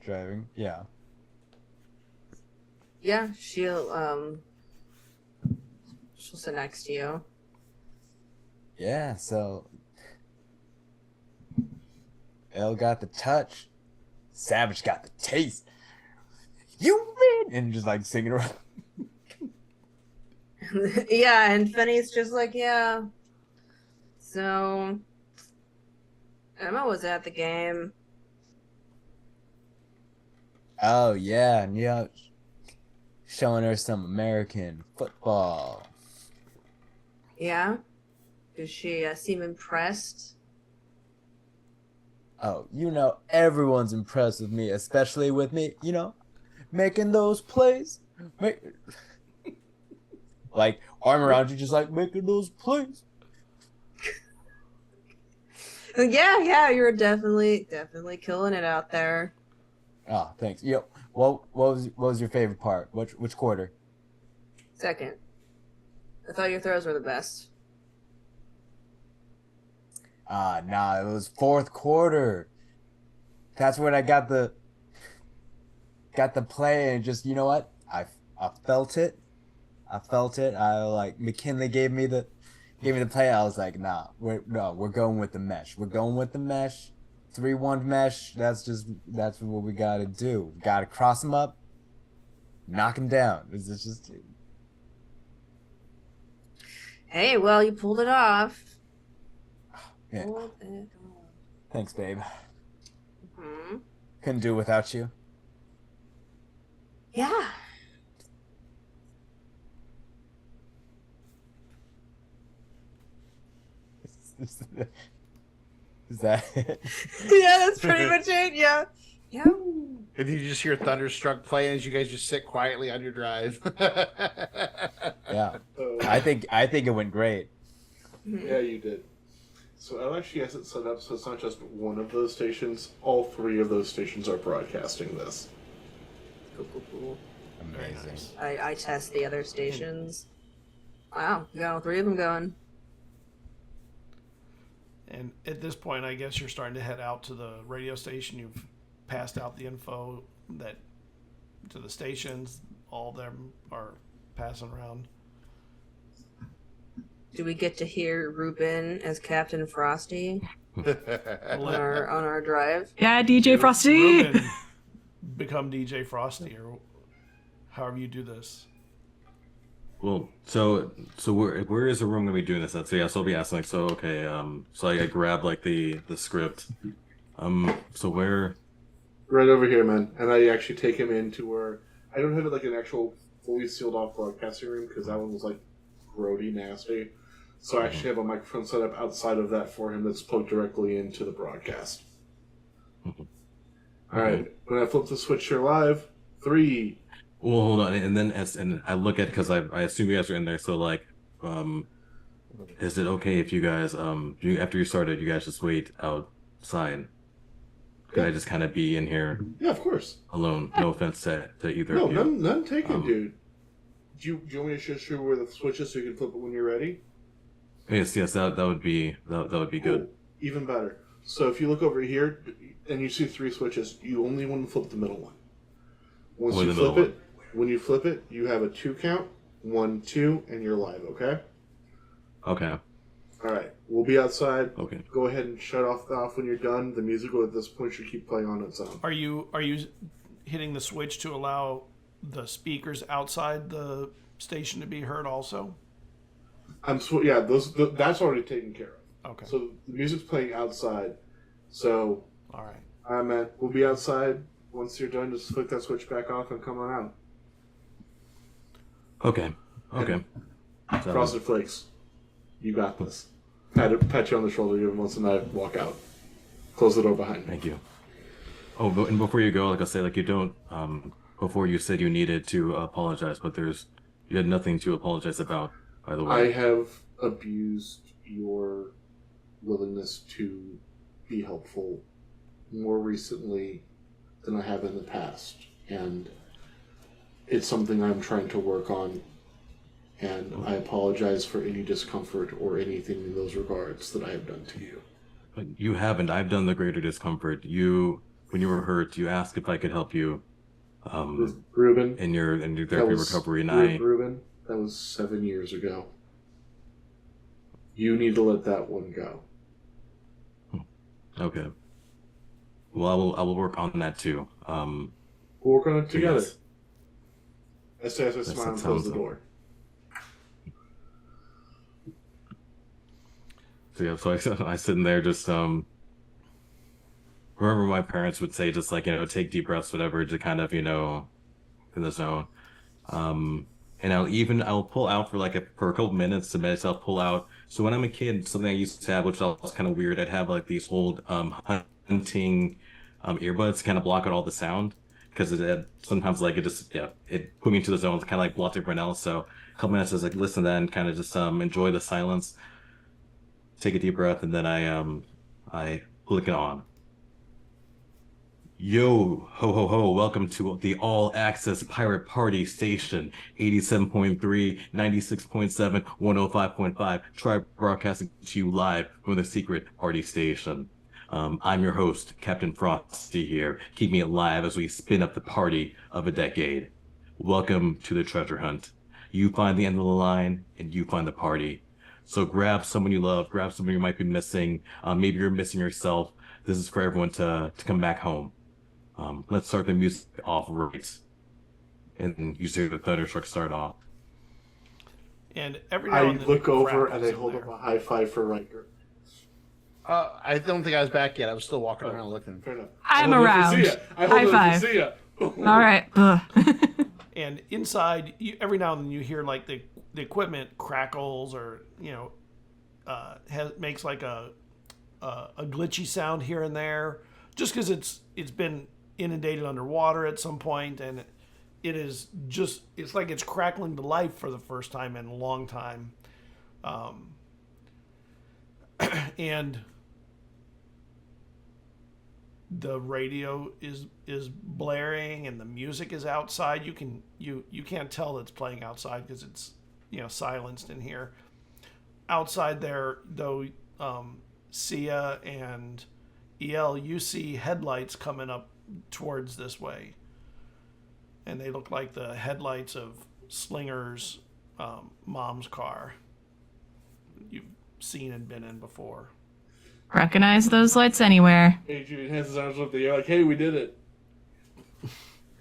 driving. Yeah. Yeah, she'll sit next to you. Yeah, so Elle got the touch. Savage got the taste. You win! And just like singing around. Yeah, and Finney's just like, yeah. So Emma was at the game. Oh yeah, and yeah, showing her some American football. Yeah. Does she seem impressed? Oh, you know, everyone's impressed with me, especially with me, you know, making those plays. Like, arm around you, just like making those plays. Yeah, you're definitely killing it out there. Oh, thanks. Yo, what was your favorite part? Which quarter? Second. I thought your throws were the best. Nah, it was fourth quarter. That's when I got the play and just, you know what? I felt it. I like McKinley gave me the play. I was like, nah, we're going with the mesh. We're going with the mesh. 3-1 mesh. That's what we gotta do. Gotta cross them up, knock them down. It's just. Hey, well, you pulled it off. Yeah. Pulled it off. Thanks, babe. Hmm. Couldn't do it without you. Yeah. Is that it? Yeah, that's pretty much it. Yeah. Yeah. And you just hear Thunderstruck playing as you guys just sit quietly on your drive. Yeah. I think it went great. Yeah, you did. So Elle actually has it set up so it's not just one of those stations. All 3 of those stations are broadcasting this. Cool. Very Amazing. nice. I test the other stations. Wow, you got all 3 of them going. And at this point, I guess you're starting to head out to the radio station. You've passed out the info that to the stations. All of them are passing around. Do we get to hear Ruben as Captain Frosty on our drive? Yeah, DJ Frosty. Ruben become DJ Frosty, or however you do this. Well, so where is the room gonna be doing this at? So yeah, so I'll be asking like, so okay, so I grab like the script, so where? Right over here, man. And I actually take him into where I don't have it like an actual fully sealed off broadcasting room because that one was like grody nasty. So I actually have a microphone set up outside of that for him that's plugged directly into the broadcast. Mhm. All right. When I flip the switch here live, 3. Well, hold on, and then I look at because I assume you guys are in there. So like, is it okay if you guys after you started, you guys just wait outside? Could I just kind of be in here Yeah, of course. alone? No offense to either No, of you. none taken, dude. Do you want me to show you where the switch is so you can flip it when you're ready? Yes, that would be good. Cool. Even better. So if you look over here and you see 3 switches, you only want to flip the middle one. Once Only you the middle flip it, when you flip it, you have a 2 count, 1, 2, and you're live. Okay. Okay. All right. We'll be outside. Okay. Go ahead and shut off when you're done. The music at this point should keep playing on its own. Are you hitting the switch to allow the speakers outside the station to be heard also? Yeah, that's already taken care of. Okay. So the music's playing outside. So All right. all right, man. We'll be outside. Once you're done, just flick that switch back off and come on out. Okay. So, Frosted Flakes, you got this. Pat you on the shoulder even once, and I walk out. Close the door behind me. thank you. Oh, and before you go, like I say, like you don't. Before you said you needed to apologize, but you had nothing to apologize about. By the way, I have abused your willingness to be helpful more recently than I have in the past, and it's something I'm trying to work on. And I apologize for any discomfort or anything in those regards that I have done to you. But you haven't. I've done the greater discomfort. When you were hurt, you asked if I could help you. Ruben, In your therapy recovery, and Ruben, that was 7 years ago. You need to let that one go. Okay. Well, I will work on that too. We'll work on it together. Yes. I say as I smile and close the door. So yeah, so I sit in there just remember my parents would say just like, take deep breaths, whatever, to kind of, in the zone. And I'll pull out for a couple minutes to meditate. I'll pull out. So when I'm a kid, something I used to have, which was kind of weird, I'd have like these old hunting earbuds to kind of block out all the sound, because sometimes it put me into the zone, kind of like blocked everyone else. So a couple minutes, I was like, listen to that and kind of just enjoy the silence. Take a deep breath, and then I flick it on. Yo, ho, ho, ho, welcome to the all-access pirate party station, 87.3, 96.7, 105.5, try broadcasting to you live from the secret party station. I'm your host, Captain Frosty here. Keep me alive as we spin up the party of a decade. Welcome to the treasure hunt. You find the end of the line, and you find the party. So grab someone you love, grab someone you might be missing. Maybe you're missing yourself. This is for everyone to come back home. Let's start the music off right. And you see the thunderstruck start off. And every now I and then look over and I crackles in hold there. up a high five for Riker. I don't think I was back yet. I was still walking around looking. Fair enough. I'm I hold it up to around. see ya. I hold High it up to five. see ya. All right. Ugh. And inside, every now and then you hear like the equipment crackles, or makes like a glitchy sound here and there, just because it's been inundated underwater at some point, and it's like it's crackling to life for the first time in a long time. And the radio is blaring and the music is outside. You can't tell it's playing outside because it's silenced in here. Outside there though, Sia and EL, you see headlights coming up towards this way, and they look like the headlights of Slinger's mom's car you've seen and been in before. Recognize those lights anywhere. Adrian has his arms up in the air like, hey, we did it.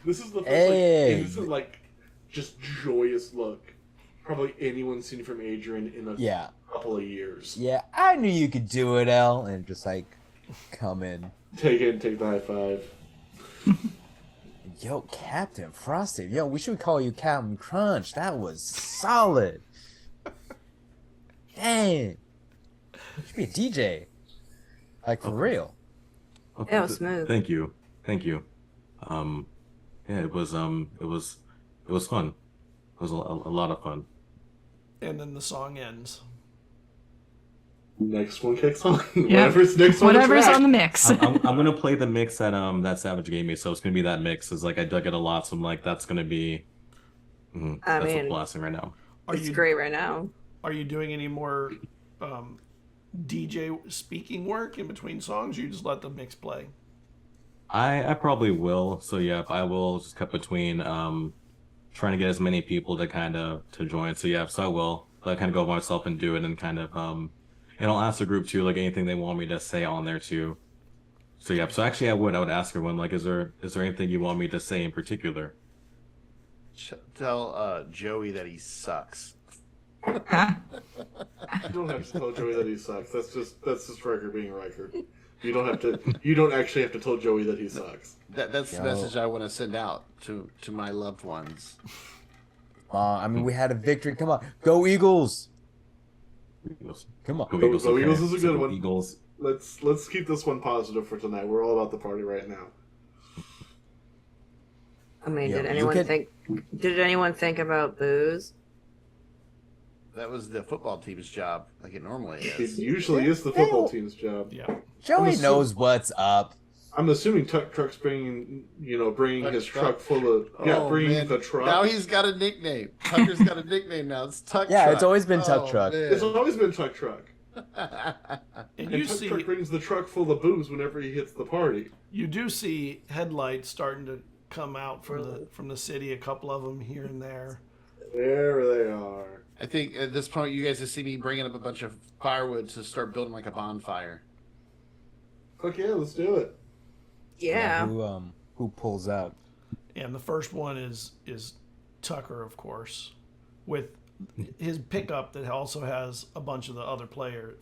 This is the first, Hey. this is like just joyous look probably anyone seen from Adrian in a couple of years. Yeah, I knew you could do it, El, and just like come in. Take the high five. Yo, Captain Frosty. Yo, we should call you Captain Crunch. That was solid. Dang. You should be a DJ. Like, for real. Okay, Yeah, it was smooth. Thank you. Yeah, it was fun. It was a lot of fun. And then the song ends. Next one kicks on. Yep. Whatever's on the mix. I'm gonna play the mix that Savage gave me, so it's gonna be that mix. It's like I dug it a lot, so I'm like, that's gonna be. That's what's blasting right now. It's great right now. Are you doing any more DJ speaking work in between songs? Or you just let the mix play? I probably will. So yeah, I will just cut between trying to get as many people to join. So yeah, so I will. I kind of go by myself and do it, and kind of and I'll ask the group too, like anything they want me to say on there too. So yeah, so actually I would ask everyone, like, is there anything you want me to say in particular? Tell Joey that he sucks. Huh? You don't have to tell Joey that he sucks. That's just Riker being Riker. You don't actually have to tell Joey that he sucks. That's the message I want to send out to my loved ones. I mean, we had a victory. Come on. Go Eagles. Eagles. Come on. Go Eagles. Go Okay. Eagles is a good So one. Eagles. Let's keep this one positive for tonight. We're all about the party right now. I mean, Yeah, did you anyone think about booze? That was the football team's job, like it normally It is. usually is the football team's job. Yeah. Joey I'm knows what's up. I'm assuming Truck's bringing his truck full of the truck. Now he's got a nickname. Tucker's got a nickname now. It's Tuck Yeah, Truck. it's always been Tuck Truck. man. It's always been Truck. And And Truck brings the truck full of booze whenever he hits the party. you do see headlights starting to come out from the city. A couple of them here and there. There they are. I think at this point you guys will see me bringing up a bunch of firewood to start building like a bonfire. Fuck yeah, let's do it. Yeah. Who pulls out? And the first one is Tucker, of course, with his pickup that also has a bunch of the other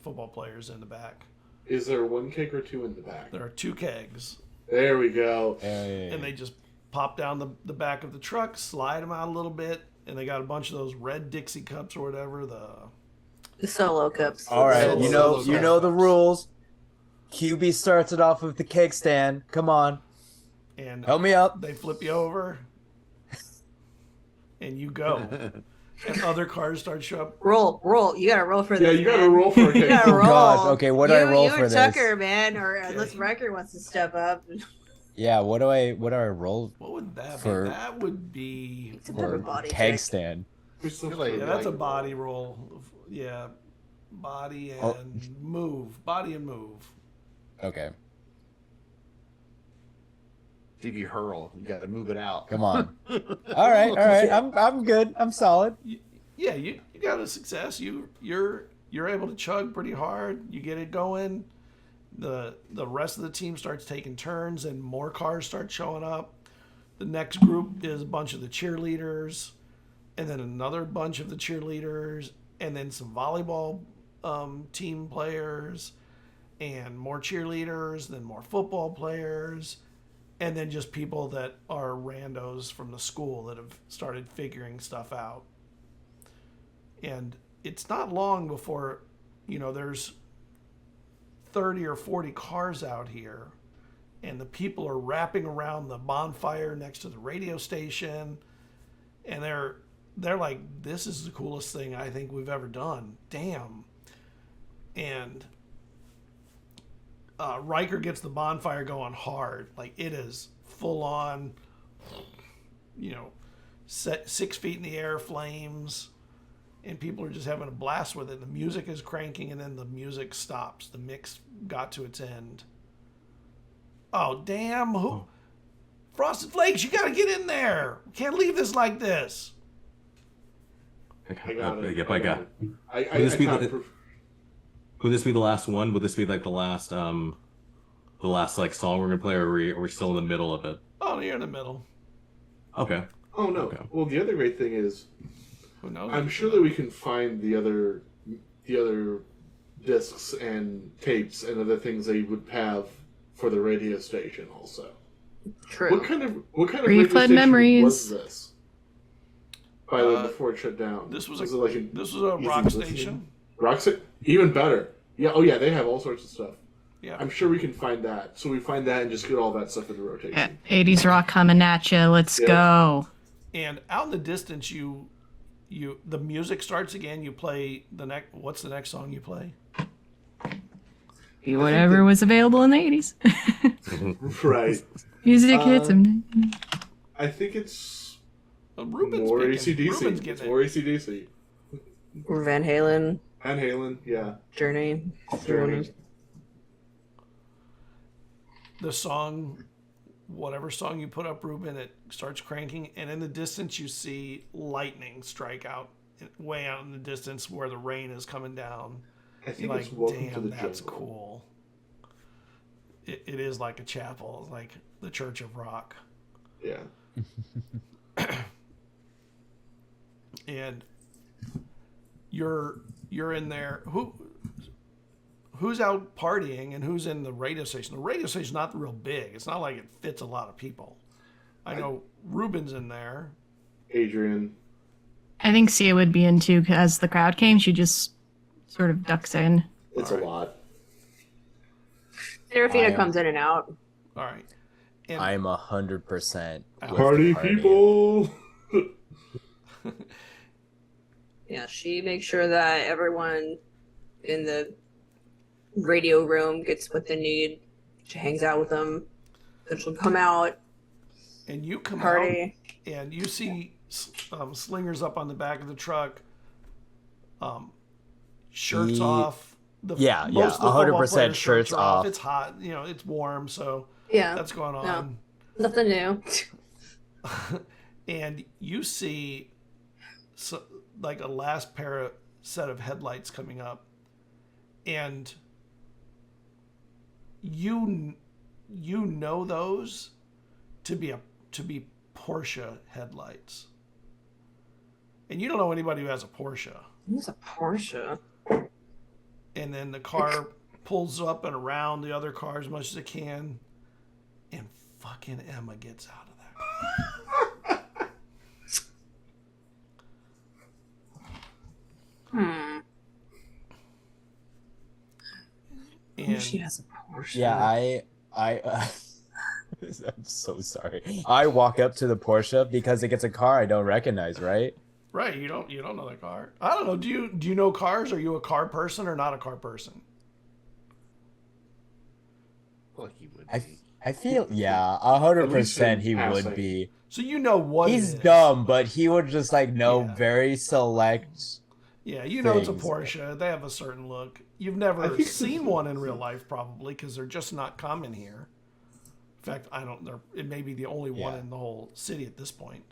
football players in the back. Is there one keg or two in the back? There are 2 kegs, There we go. and they just pop down the back of the truck, slide them out a little bit, and they got a bunch of those red Dixie cups or whatever. The solo cups. All right, Solo you know the rules. QB starts it off with the keg stand. Come on, And help me up. they flip you over, and you go. And other cars start showing up. Roll. You gotta roll for this. Yeah, you gotta man. roll for a You keg. gotta Oh roll. gosh, okay, what do I roll you for and this? Tucker, man, or unless Riker wants to step up. Yeah, what do I roll What would that For- be? That would be. It's a bit of a for body keg check. stand? Like- Yeah, that's a body roll. Yeah, body and move. Body and move. Okay, See if you hurl, you got to move it out. come on. All right. I'm good. I'm solid. Yeah, you got a success. You're able to chug pretty hard. You get it going. The rest of the team starts taking turns, and more cars start showing up. The next group is a bunch of the cheerleaders, and then another bunch of the cheerleaders, and then some volleyball team players, and more cheerleaders, then more football players, and then just people that are randos from the school that have started figuring stuff out. And it's not long before, there's 30 or 40 cars out here, and the people are wrapping around the bonfire next to the radio station, and they're like, this is the coolest thing I think we've ever done. Damn. And Riker gets the bonfire going hard. Like, it is full on, 6 feet in the air flames, and people are just having a blast with it. The music is cranking, and then the music stops. The mix got to its end. Oh, damn. Frosted Flakes, you got to get in there. We can't leave this like this. I got it. Yep, I got it. Would this be the last one? Would this be like the last like song we're gonna play, or are we still in the middle of it? Oh, you're in the middle. Okay. Oh no. Okay. Well, the other great thing is Who knows? I'm sure that we can find the other discs and tapes and other things they would have for the radio station also. True. What kind of radio Reflood station memories. was this? By the way, before it shut down. This was it a like this was a easy rock listening? station. Rock station? Even better. Yeah. Oh yeah, they have all sorts of stuff. Yeah. I'm sure we can find that. So we find that and just get all that stuff in the rotation. Yeah, 80s rock coming at you. Let's go. And out in the distance, the music starts again. You play the next. What's the next song you play? Whatever was available in the 80s. Right. Music hits them. I think it's Ruben's more picking. AC/DC. Ruben's It's getting more it. AC/DC. Or Van Halen, Van Halen, yeah. Journey. Journey. The song, whatever song you put up, Ruben, it starts cranking, and in the distance you see lightning strike out, way out in the distance where the rain is coming down. I think You're it's like, Welcome to damn, the that's Jungle. cool. It is like a chapel, it's like the Church of Rock. Yeah. And you're in there. Who's out partying and who's in the radio station? The radio station's not real big. It's not like it fits a lot of people. I know Ruben's in there. Adrian. I think Sia would be in too, as the crowd came. She just sort of ducks in. It's a lot. Serafina comes in and out. All right. And I'm 100%. Party people! Yeah, she makes sure that everyone in the radio room gets what they need. She hangs out with them. Then she'll come out, and you come party. out and you see slingers up on the back of the truck, shirts off. Yeah, most of the football 100% players' shirts are off. It's hot, it's warm, so Yeah, that's going on. no, nothing new. And you see, like a last set of headlights coming up, and you know those to be Porsche headlights, and you don't know anybody who has a Porsche. Who's a Porsche? And then the car pulls up and around the other car as much as it can, and fucking Emma gets out of there. And She has a Porsche. Yeah, I'm so sorry. I walk up to the Porsche because it gets a car I don't recognize, right? right, you don't know the car. I don't know. Do you know cars? Are you a car person or not a car person? Well, he would I, be. I feel, yeah, At least 100% in he passing. would be. So you know what He's it is. dumb, but he would just know Yeah. very select. Yeah, you know it's a things. Porsche. They have a certain look. You've never think- seen one in real life, probably, because they're just not common here. In fact, I don't. It may be the only one Yeah. in the whole city at this point.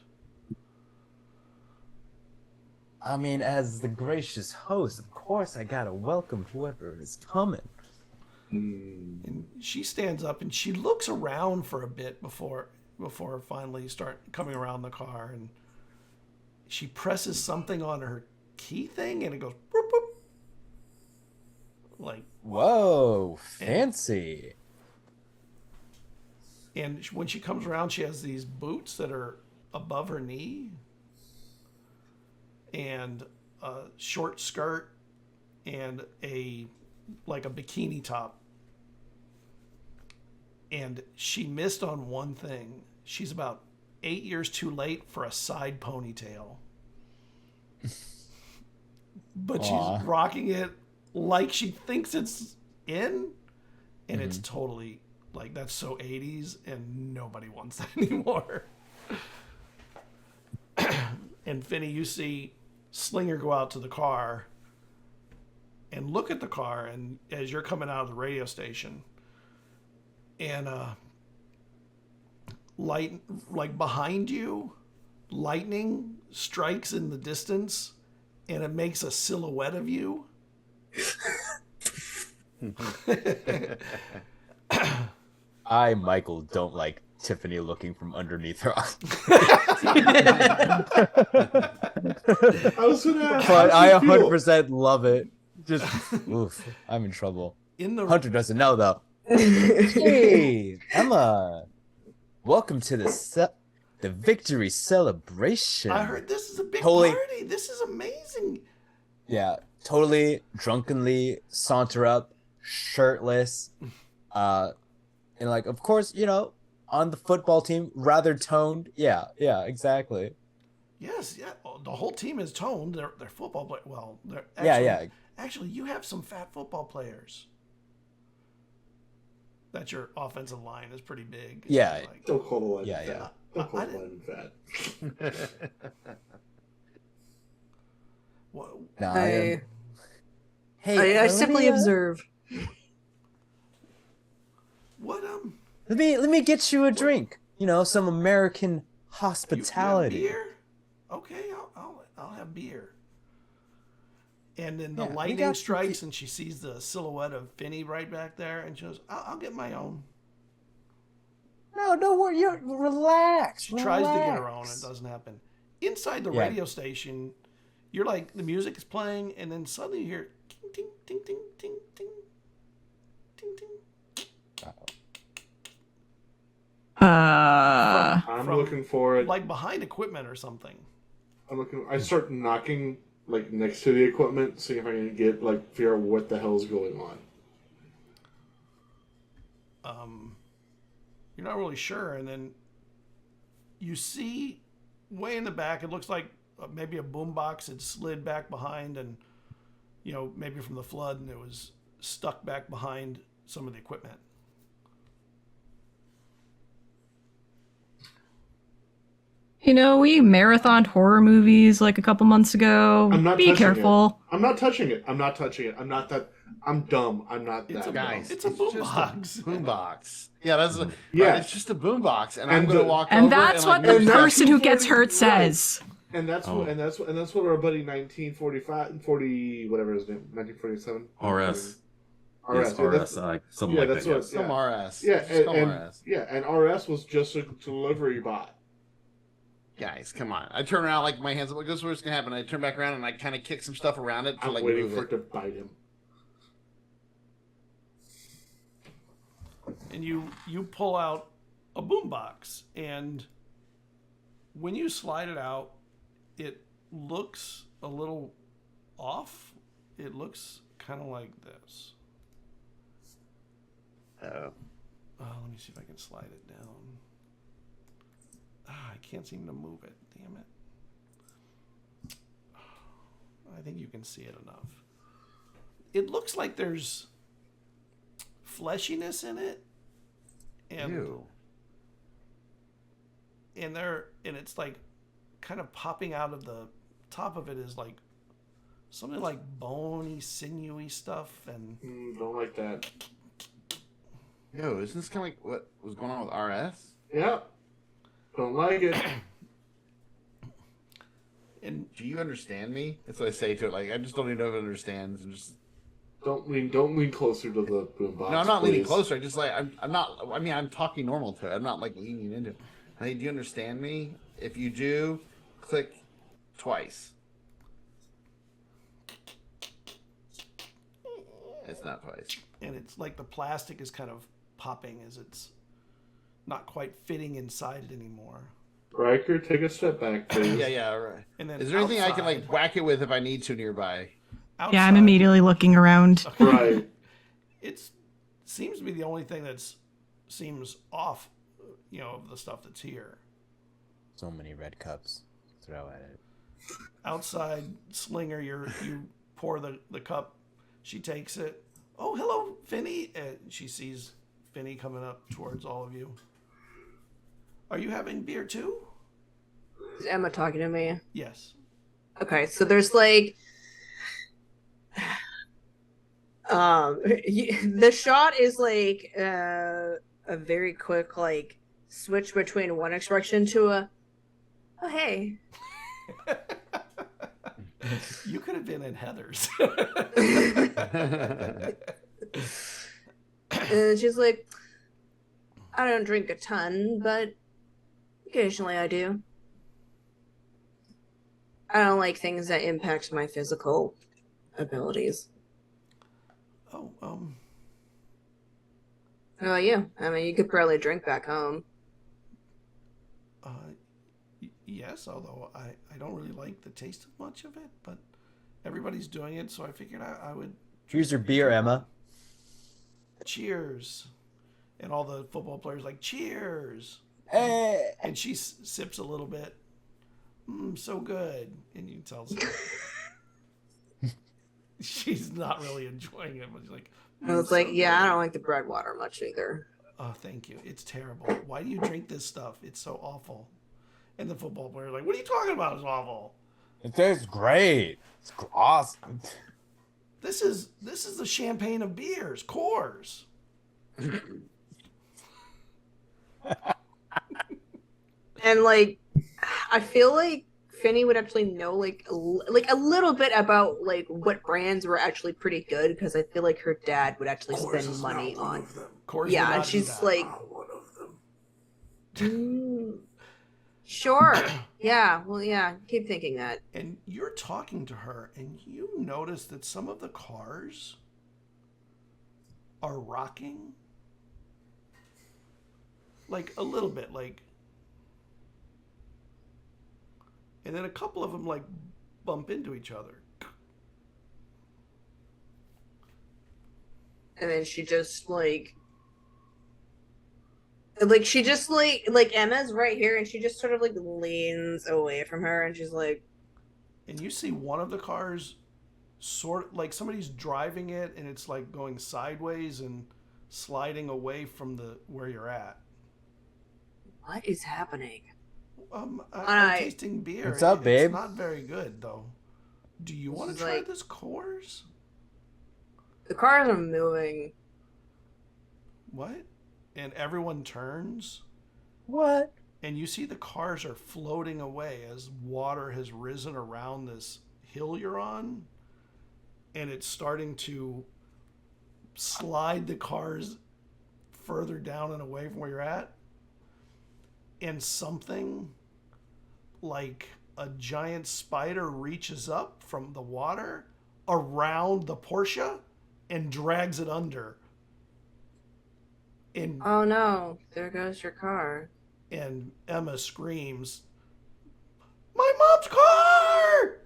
I mean, as the gracious host, of course I gotta welcome whoever is coming. And she stands up and she looks around for a bit before finally start coming around the car, and she presses something on her key thing and it goes boop, boop. Like, Whoa, fancy. and when she comes around, she has these boots that are above her knee and a short skirt and a bikini top. And she missed on one thing. She's about 8 years too late for a side ponytail. But Aw. she's rocking it like she thinks it's in. And it's totally, that's so 80s, and nobody wants that anymore. And Finney, you see Slinger go out to the car and look at the car, and as you're coming out of the radio station, and light, behind you, lightning strikes in the distance, and it makes a silhouette of you. I, Michael, don't like Tiffany looking from underneath her. I was gonna ask. But how I does it feel? 100% love it. Just, oof, I'm in trouble. In the Hunter doesn't know though. Hey, Emma. Welcome to the victory celebration. I heard this is a big Totally. party. This is amazing. Yeah, totally drunkenly saunter up, shirtless, and like, of course, on the football team, rather toned. Yeah, exactly. Yes, yeah. Oh, the whole team is toned. They're football players. Well, they're Yeah. Actually, you have some fat football players. That your offensive line is pretty big. Yeah. Like, Don't call the line Yeah, fat. yeah. Don't call I the line fat. what, Nah, I let simply me, observe. what Let me get you a drink. Some American you have hospitality. beer? Okay, I'll have beer. And then the Yeah, we lightning got some strikes, and she sees the silhouette of Finney right back there, and she goes, "I'll get my own." No, don't worry. You relax. She tries to get her own, and it doesn't happen. Inside the Yeah. radio station, you're like, the music is playing, and then suddenly you hear ting, ting, ting, ting, ting, ting, ting, ting. I'm From- looking for it. Like behind equipment or something. I start knocking like next to the equipment, seeing if I can figure out what the hell is going on. You're not really sure, and then you see way in the back, it looks like maybe a boombox had slid back behind, and maybe from the flood, and it was stuck back behind some of the equipment. We marathoned horror movies like a couple months ago. I'm not Be touching careful. it. I'm not touching it. I'm not touching it. I'm not that. I'm dumb. I'm not It's that a dumb. Guys, It's a boombox. Boombox. Yeah, that's Yeah. It's just a boombox, and I'm And gonna the- walk And over that's and, what like, the And that's person who gets 240 hurt right. says. And that's Oh. what our buddy 1945, 40 whatever his name, 1947. RS. RS. Yes, Yeah, RS, something yeah, like that's that. what- Yes. Some RS. Yeah, Just call and RS. yeah, and RS was just a delivery bot. Guys, come on. I turn around like my hands up. Like, this is what's gonna happen. I turn back around and I kind of kick some stuff around it to I'm like waiting move for it. it to bite him. And you pull out a boombox, and when you slide it out, it looks a little off. It looks kind of like this. Oh. Let me see if I can slide it down. I can't seem to move it. Damn it. I think you can see it enough. It looks like there's fleshiness in it. And Ew. and it's like kind of popping out of the top of it is like something like bony, sinewy stuff, and Don't like that. Yo, isn't this kind of like what was going on with RS? Yeah. Don't like it. and Do you understand me? That's what I say to it. Like, I just don't even know if it understands. And just Don't lean closer to the boombox. no, I'm not leaning please. closer. I just like I'm not. I mean, I'm talking normal to it. I'm not like leaning into it. Hey, do you understand me? If you do, click twice. It's not twice. and it's like the plastic is kind of popping as it's not quite fitting inside it anymore. Riker, take a step back, please. Yeah, all right. And then Is there anything I can like outside- whack it with if I need to nearby? Yeah, I'm outside, immediately looking around. Right. It seems to be the only thing that's seems off, of the stuff that's here. So many red cups. Throw at it. Outside, Slinger, you pour the cup. She takes it. Oh, hello, Finney. And she sees Finney coming up towards all of you. Are you having beer too? Is Emma talking to me? Yes. Okay, so there's like the shot is like a very quick like switch between one expression to a oh hey. You could have been in Heather's. And she's like, I don't drink a ton, but occasionally I do. I don't like things that impact my physical abilities. Oh, How about you? I mean, you could barely drink back home. yes, although I don't really like the taste of much of it, but everybody's doing it, so I figured I would. Here's your beer, Emma. Cheers. And all the football players like, cheers. Hey. And she sips a little bit. So good. And you tell she's not really enjoying it, but she's like, I was like, yeah, I don't like the bread water much either. Oh, thank you. It's terrible. Why do you drink this stuff? It's so awful. And the football player's like, what are you talking about? It's awful. It tastes great. It's awesome. This is the champagne of beers, Coors. And like, I feel like Finny would actually know like a little bit about like what brands were actually pretty good, because I feel like her dad would actually Coors spend is money not one on. of them. Coors Yeah, would and not do she's that. like, Not one of them. sure, yeah, well, yeah, keep thinking that. And you're talking to her, and you notice that some of the cars are rocking. Like, a little bit, like... And then a couple of them, like, bump into each other. And then she just like she just like Emma's right here, and she just sort of like leans away from her, and she's like, And you see one of the cars sort of, like, somebody's driving it, and it's, like, going sideways and sliding away from where you're at. what is happening? I'm tasting beer. What's up, babe? It's not very good, though. Do you want to is try like- this Coors? The cars are moving. What? And everyone turns, What? and you see the cars are floating away as water has risen around this hill you're on, and it's starting to slide the cars further down and away from where you're at. And something like a giant spider reaches up from the water around the Porsche and drags it under. And Oh no, there goes your car. and Emma screams, "My mom's car!"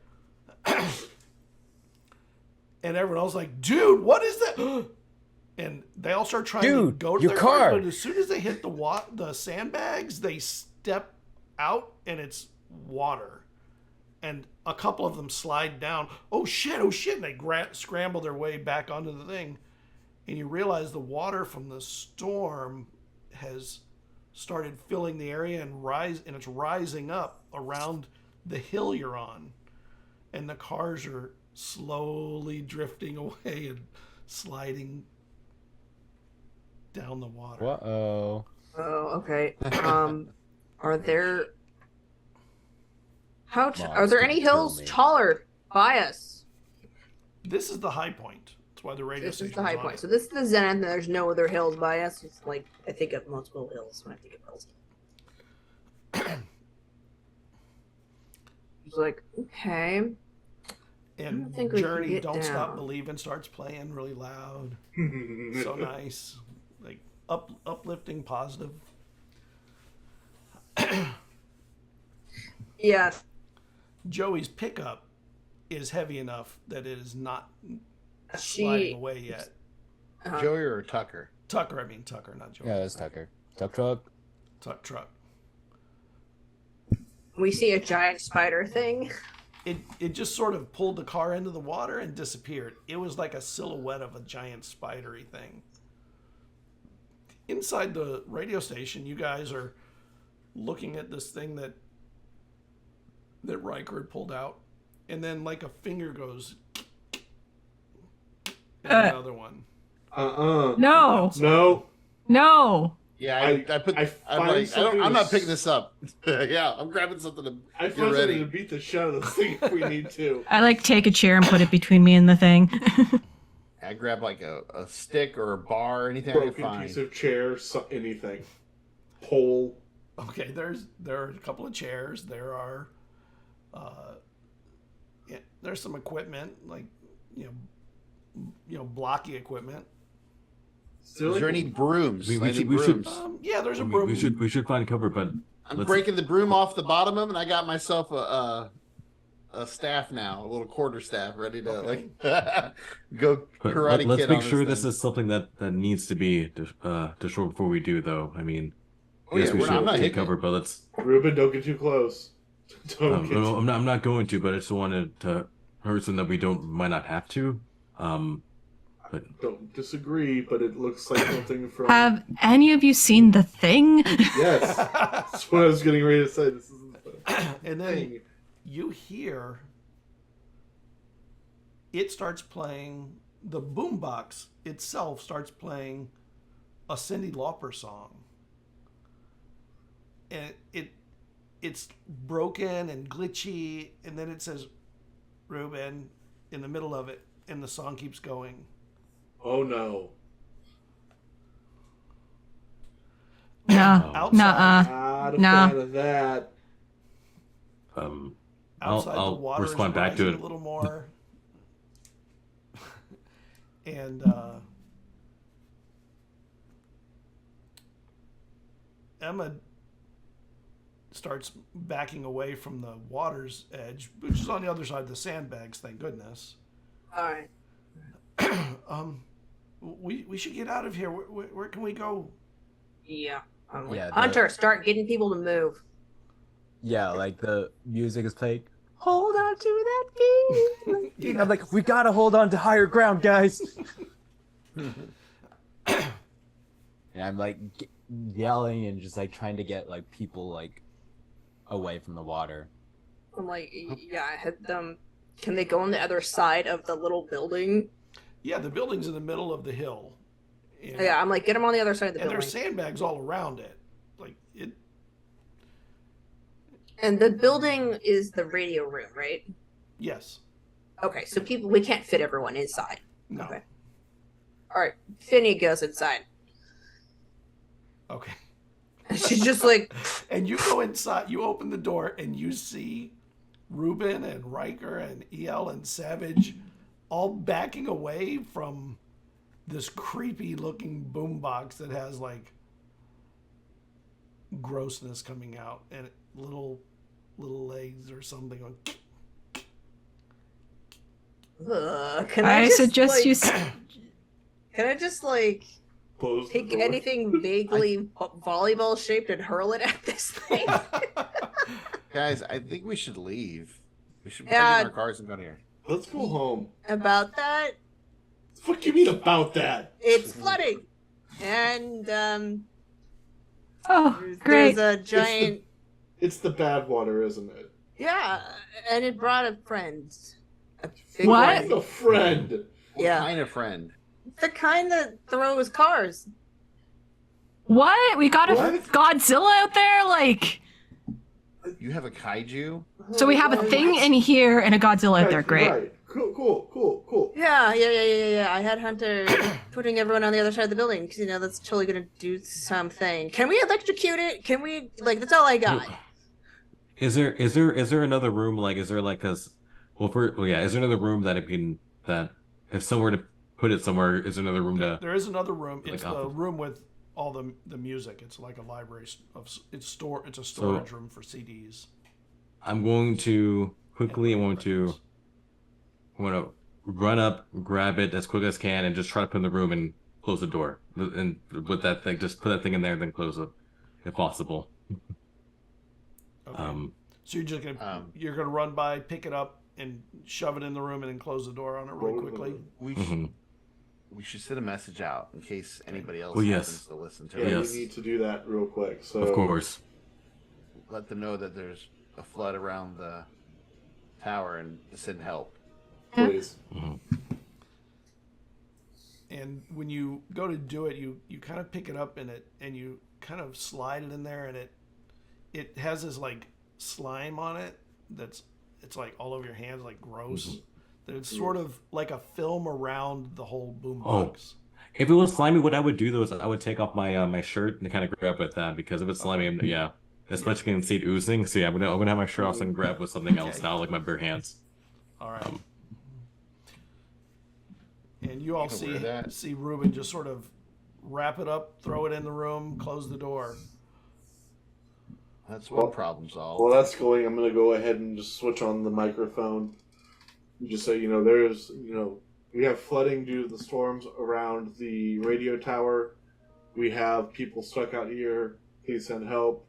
And everyone else is like, "Dude, what is that?" And they all start trying to Dude, go to your their car. cars, but as soon as they hit the sandbags, they step out, and it's water. And a couple of them slide down. Oh shit! And they scramble their way back onto the thing. And you realize the water from the storm has started filling the area and it's rising up around the hill you're on. And the cars are slowly drifting away and sliding down the water. Uh-oh. Oh, okay. Are there are there any gonna kill hills me. taller by us? This is the high point. That's why the radio This station is the high on point. it. So this is the zenith, and there's no other hills by us. It's like I think of multiple hills when I think of hills. It's like, okay. I And don't think we can Journey get Don't Stop down. Believing starts playing really loud. So nice. Like uplifting, positive. Yeah. Joey's pickup is heavy enough that it is not She sliding away yet. Joey or Tucker? Tucker, not Joey. Yeah, that's Tucker. Tuck truck. Truck. we see a giant spider thing. It just sort of pulled the car into the water and disappeared. It was like a silhouette of a giant spidery thing. Inside the radio station, you guys are looking at this thing that Riker had pulled out, and then like a finger goes, and another one. No, No. no. I put. I'm not picking this up. Yeah, I'm grabbing something to I get find something ready. to beat the shit out of this thing if we need to. I like take a chair and put it between me and the thing. I grab like a stick or a bar, anything I can Broken find. piece of chair, anything. Pole. Okay, there are a couple of chairs. There are Yeah, there's some equipment, like, blocky equipment. Is there any brooms? We Any should- brooms? Yeah, there's a broom. We should find cover, but I'm let's- breaking the broom off the bottom of them, and I got myself a staff now, a little quarter staff, ready to go But karate let's kid make on sure this this is something that needs to be destroyed before we do, though. I mean, Oh, yes, yeah, we I'm not should take hitting cover, it. but let's. Ruben, don't get too close. Don't get I'm not going to, but I just wanted to hurt something that we might not have to. Don't disagree, but it looks like something from. Have any of you seen The Thing? Yes, that's what I was getting ready to say. This is And then you hear it starts playing, the boombox itself starts playing a Cyndi Lauper song. And it's broken and glitchy, and then it says Ruben in the middle of it, and the song keeps going. Oh no! No. Outside, Not a No. fan of that. outside the I'll water respond is back to rising it. a little more. And Emma starts backing away from the water's edge, which is on the other side of the sandbags, thank goodness. All right. We should get out of here. Where can we go? Yeah. I'm like, Yeah, Hunter, start getting people to move. Yeah, like the music is playing. Hold on to that feeling. I'm like, we gotta hold on to higher ground, guys. And I'm like yelling and just like trying to get like people like away from the water. I'm like, yeah, I had them. Can they go on the other side of the little building? Yeah, the building's in the middle of the hill. And, Yeah, I'm like, get them on the other side of the and building. there's sandbags all around it. Like it. And the building is the radio room, right? Yes. Okay, so we can't fit everyone inside. No. Okay. All right, Finny goes inside. Okay. And she's just like, And you go inside, you open the door, and you see Ruben and Riker and EL and Savage all backing away from this creepy looking boombox that has like grossness coming out and little legs or something. ugh, can I just, suggest like, you. Can I just like Close the take door. anything vaguely volleyball shaped and hurl it at this thing? Guys, I think we should leave. We should Yeah. bring in our cars and go here. Let's go home. About that, What do you mean about that? it's flooding, and Oh, great. there's a giant. It's the bad water, isn't it? Yeah, and it brought a friend. A big What? one. A friend. What Yeah. kind of friend? The kind that throws cars. What? We got a What? Godzilla out there? Like, You have a kaiju? so we have a thing in here and a Godzilla out there. Great. Right. Cool. Yeah. I had Hunter putting everyone on the other side of the building because that's totally gonna do something. Can we electrocute it? Can we that's all I got. Is there another room? Like, is there like this? Is there another room that if somewhere to put it somewhere, is there another room to? There is another room. Like It's the off- room with all the music. It's like a library it's a storage room for CDs. I'm going to quickly. I'm going to run up, grab it as quick as I can, and just try to put it in the room and close the door. And with that thing, just put that thing in there, and then close it, if possible. Okay. So you're just gonna run by, pick it up, and shove it in the room, and then close the door on it really quickly. We should send a message out in case anybody else Well, yes. happens to listen to Yeah, it. Yes. we need to do that real quick. So Of course. Let them know that there's a flood around the tower and to send help. please. And when you go to do it, you kind of pick it up in it, and you kind of slide it in there, and it has this like slime on it it's like all over your hands, like gross. That it's sort of like a film around the whole boombox. If it was slimy, what I would do though is I would take off my my shirt and kind of grab with that, because if it's slimy, especially can see it oozing. So yeah, I'm gonna have my shirt off and grab with something else now, like my bare hands. All right. And you all Aware of that. see Ruben just sort of wrap it up, throw it in the room, close the door. That's one problem solved. While that's going, I'm going to go ahead and just switch on the microphone. You just say, there's, we have flooding due to the storms around the radio tower. We have people stuck out here. Please send help.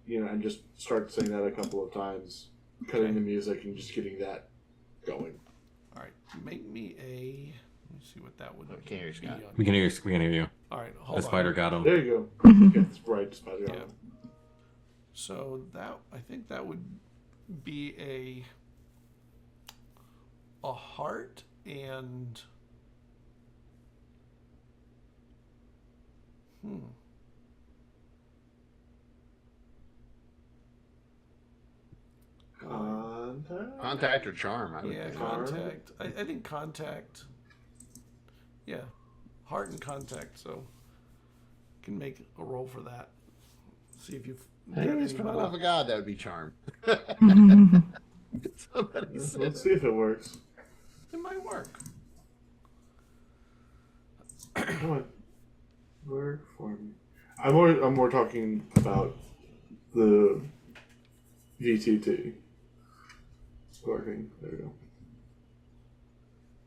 And just start saying that a couple of times, cutting the music and just getting that going. All right, make me a. Let me see what that would. Can't hear you, Scott. We can hear you. All right, hold The on. spider got him. There you go. Okay, that's right, spider. Yeah. So I think that would be a heart and. Contact. Or charm. I would Yeah, think. contact. I think contact. Yeah, heart and contact. So, can make a roll for that. See if you've. Hey, for the love of God, that would be charm. Somebody said Let's see if it works. It might work. Come on. Work for me. I'm more talking about the VTT. Working. There we go.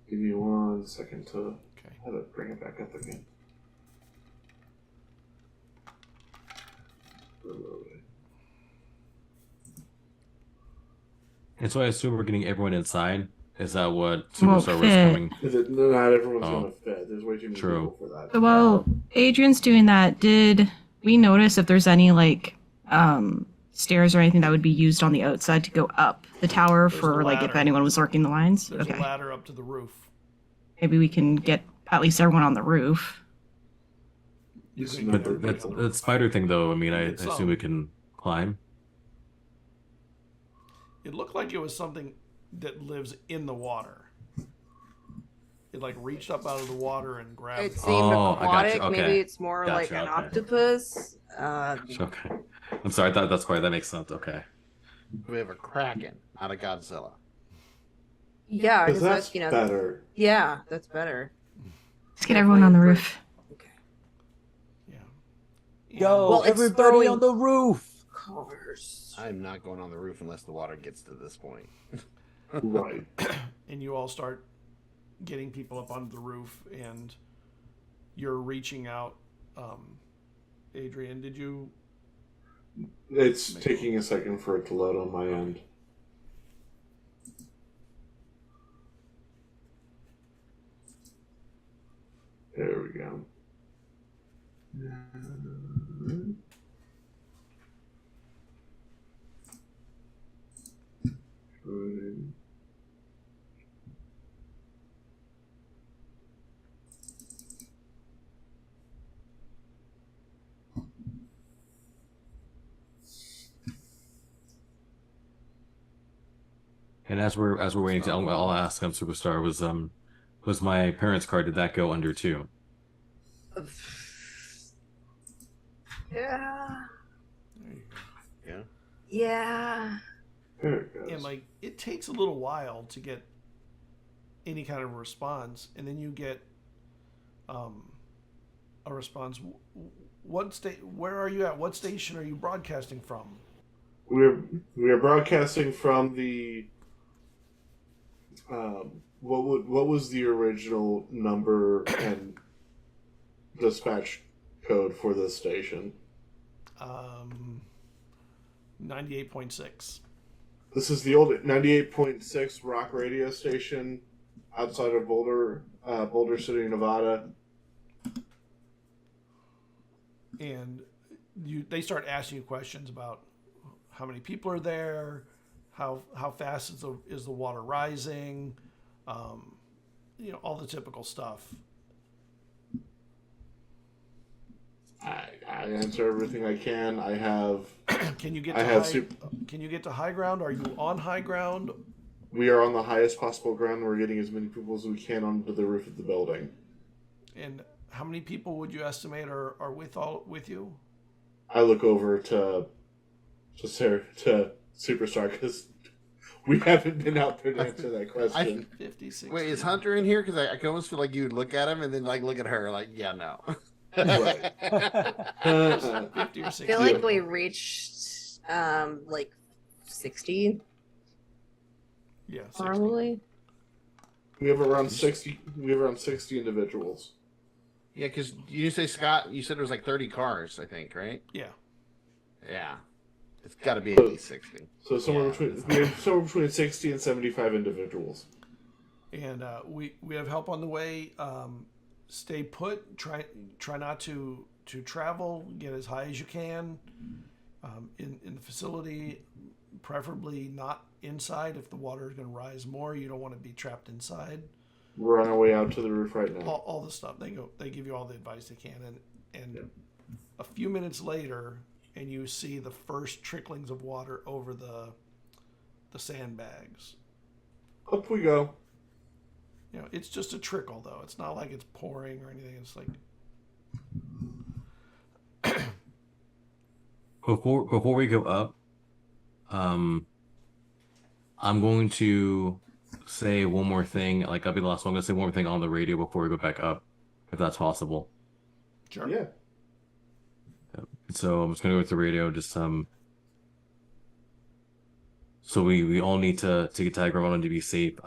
Give me 1 second to have it bring it back up again. And so I assume we're getting everyone inside. Is that what Superstar was fit. coming? Not everyone's Oh. going to fit. There's way too many True. people for that. While Adrian's doing that, did we notice if there's any stairs or anything that would be used on the outside to go up the tower There's for a if ladder. anyone was working the lines? There's Okay. a ladder up to the roof. Maybe we can get at least everyone on the roof. You Yes, can no, get But everybody that on the roof. spider thing, though. I mean, I It's, assume we can climb. It looked like it was something that lives in the water. It reached up out of the water and grabbed. It it. seemed Oh, I gotcha, aquatic. okay. Maybe it's more like Gotcha, an okay. octopus. Okay. I'm sorry. That's quite. That makes sense. Okay. We have a Kraken, not a Godzilla. Yeah, Because because that's better. Yeah, that's better. Let's get everyone on the roof. Okay. Yeah. Yo, Well, it's everybody throwing- on the roof! Cars. I'm not going on the roof unless the water gets to this point. Right. And you all start getting people up onto the roof, and you're reaching out. Adrian, did you? It's taking a second for it to load on my end. There we go. And as we're waiting, I'll ask Superstar was my parents' card? Did that go under too? Yeah. There you go. Yeah. Yeah. There it goes. And it takes a little while to get any kind of response, and then you get a response. Where are you at? What station are you broadcasting from? We are broadcasting from the. What was the original number and dispatch code for this station? 98.6. This is the old 98.6 rock radio station outside of Boulder City, Nevada. And they start asking you questions about how many people are there, how fast is the water rising, all the typical stuff. I answer everything I can. I have. Can you get I to have can you get to high ground? Are you on high ground? We are on the highest possible ground. We're getting as many people as we can onto the roof of the building. And how many people would you estimate are with you? I look over to Superstar because We haven't been out there to answer that question. 50, 60. Wait, is Hunter in here? Because I can almost feel like you would look at him and then like look at her, like, yeah, no. Right. 50 or 60. I feel like we reached like 60 Yeah, 60. probably. We have around 60. We have around 60 individuals. Yeah, because you say Scott, you said there was like 30 cars, I think, right? Yeah. Yeah, it's got to be at least 60. So somewhere Yeah, between we have somewhere between 60 and 75 individuals. And we have help on the way. Stay put. Try not to travel. Get as high as you can in the facility. Preferably not inside. If the water is going to rise more, you don't want to be trapped inside. We're on our way out to the roof right now. All the stuff they give you all the advice they can, and a few minutes later, and you see the first tricklings of water over the sandbags. Up we go. You know, it's just a trickle though. It's not like it's pouring or anything. It's like Before we go up, I'm going to say one more thing. Like, I'll be the last one. I'm going to say one more thing on the radio before we go back up, if that's possible. sure. Yeah. So I'm just going to go with the radio. Just so we all need to get to everyone to be safe.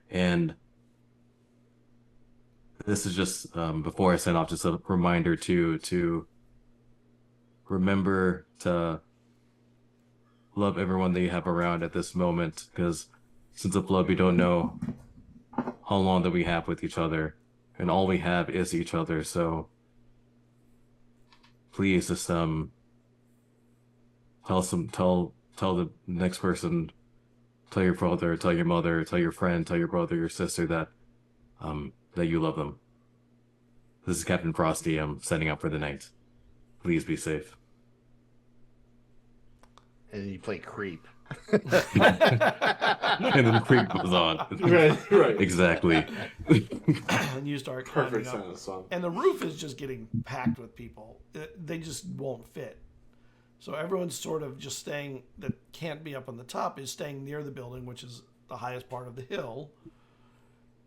And this is just before I sign off, just a reminder to remember to love everyone that you have around at this moment, because since of love, we don't know how long that we have with each other, and all we have is each other. So please just tell the next person, tell your brother, tell your mother, tell your friend, tell your brother, your sister that that you love them. This is Captain Frosty. I'm setting up for the night. Please be safe. And you play creep. And then the creep goes on. Right. Exactly. And you start climbing Perfect up. sound of song. And the roof is just getting packed with people. They just won't fit. So everyone's sort of just staying, that can't be up on the top, is staying near the building, which is the highest part of the hill.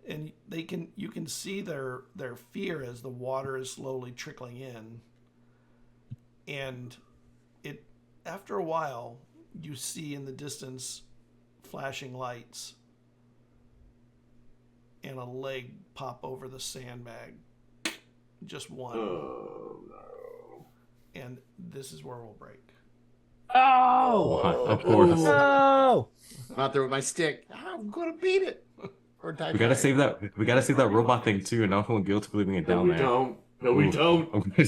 And you can see their fear as the water is slowly trickling in. And after a while, you see in the distance flashing lights and a leg pop over the sandbag. Just one. Oh no. And this is where we'll break. Oh! Of course. No! I'm out there with my stick. I'm gonna beat it. Or die. We gotta save that. We gotta save that robot thing too. And I'm feeling guilty for leaving it No, down we there. don't. No, we don't.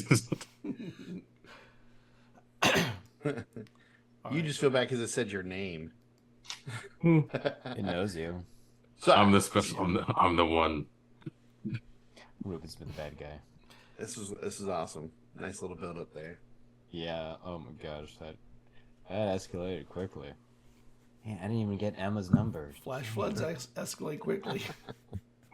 You just feel bad because it said your name. It knows you. So I'm the special. I'm the one. Ruben's been the bad guy. This is awesome. Nice little build up there. Yeah, oh my gosh, that escalated quickly. Man, I didn't even get Emma's number. Flash floods escalate quickly.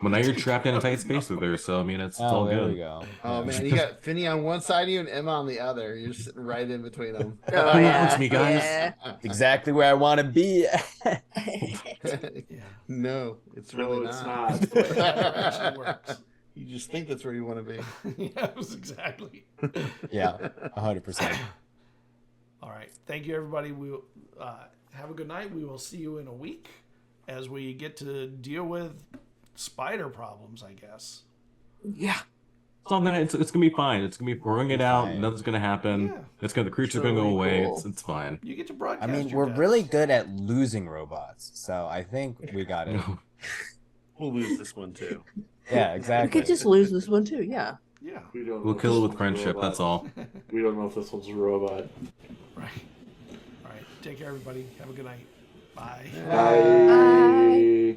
But now you're trapped in a tight space with her, so I mean it's all there good. we go. Oh man, you got Finny on one side of you and Emma on the other. You're sitting right in between them. Oh, yeah. Me, guys. Yeah. Exactly where I want to be. No, it's really No, it's not. not. It actually works. You just think that's where you want to be. Yes, exactly. Yeah, 100%. All right. Thank you, everybody. We have a good night. We will see you in a week as we get to deal with spider problems, I guess. Yeah. It's all gonna. It's gonna be fine. It's gonna be pouring it out. Fine. Nothing's gonna happen. Yeah. It's gonna. The creature's gonna go Totally away. cool. It's fine. You get to I broadcast. mean, your we're deaths. really good at losing robots, so I think we got it. We'll lose this one too. Yeah, We exactly. could just lose this one too, yeah. Yeah. We don't We'll know kill if it with this one's a friendship. robot. That's all. We don't know if this one's a robot. Right. All right. Take care, everybody. Have a good night. Bye. Bye. Bye.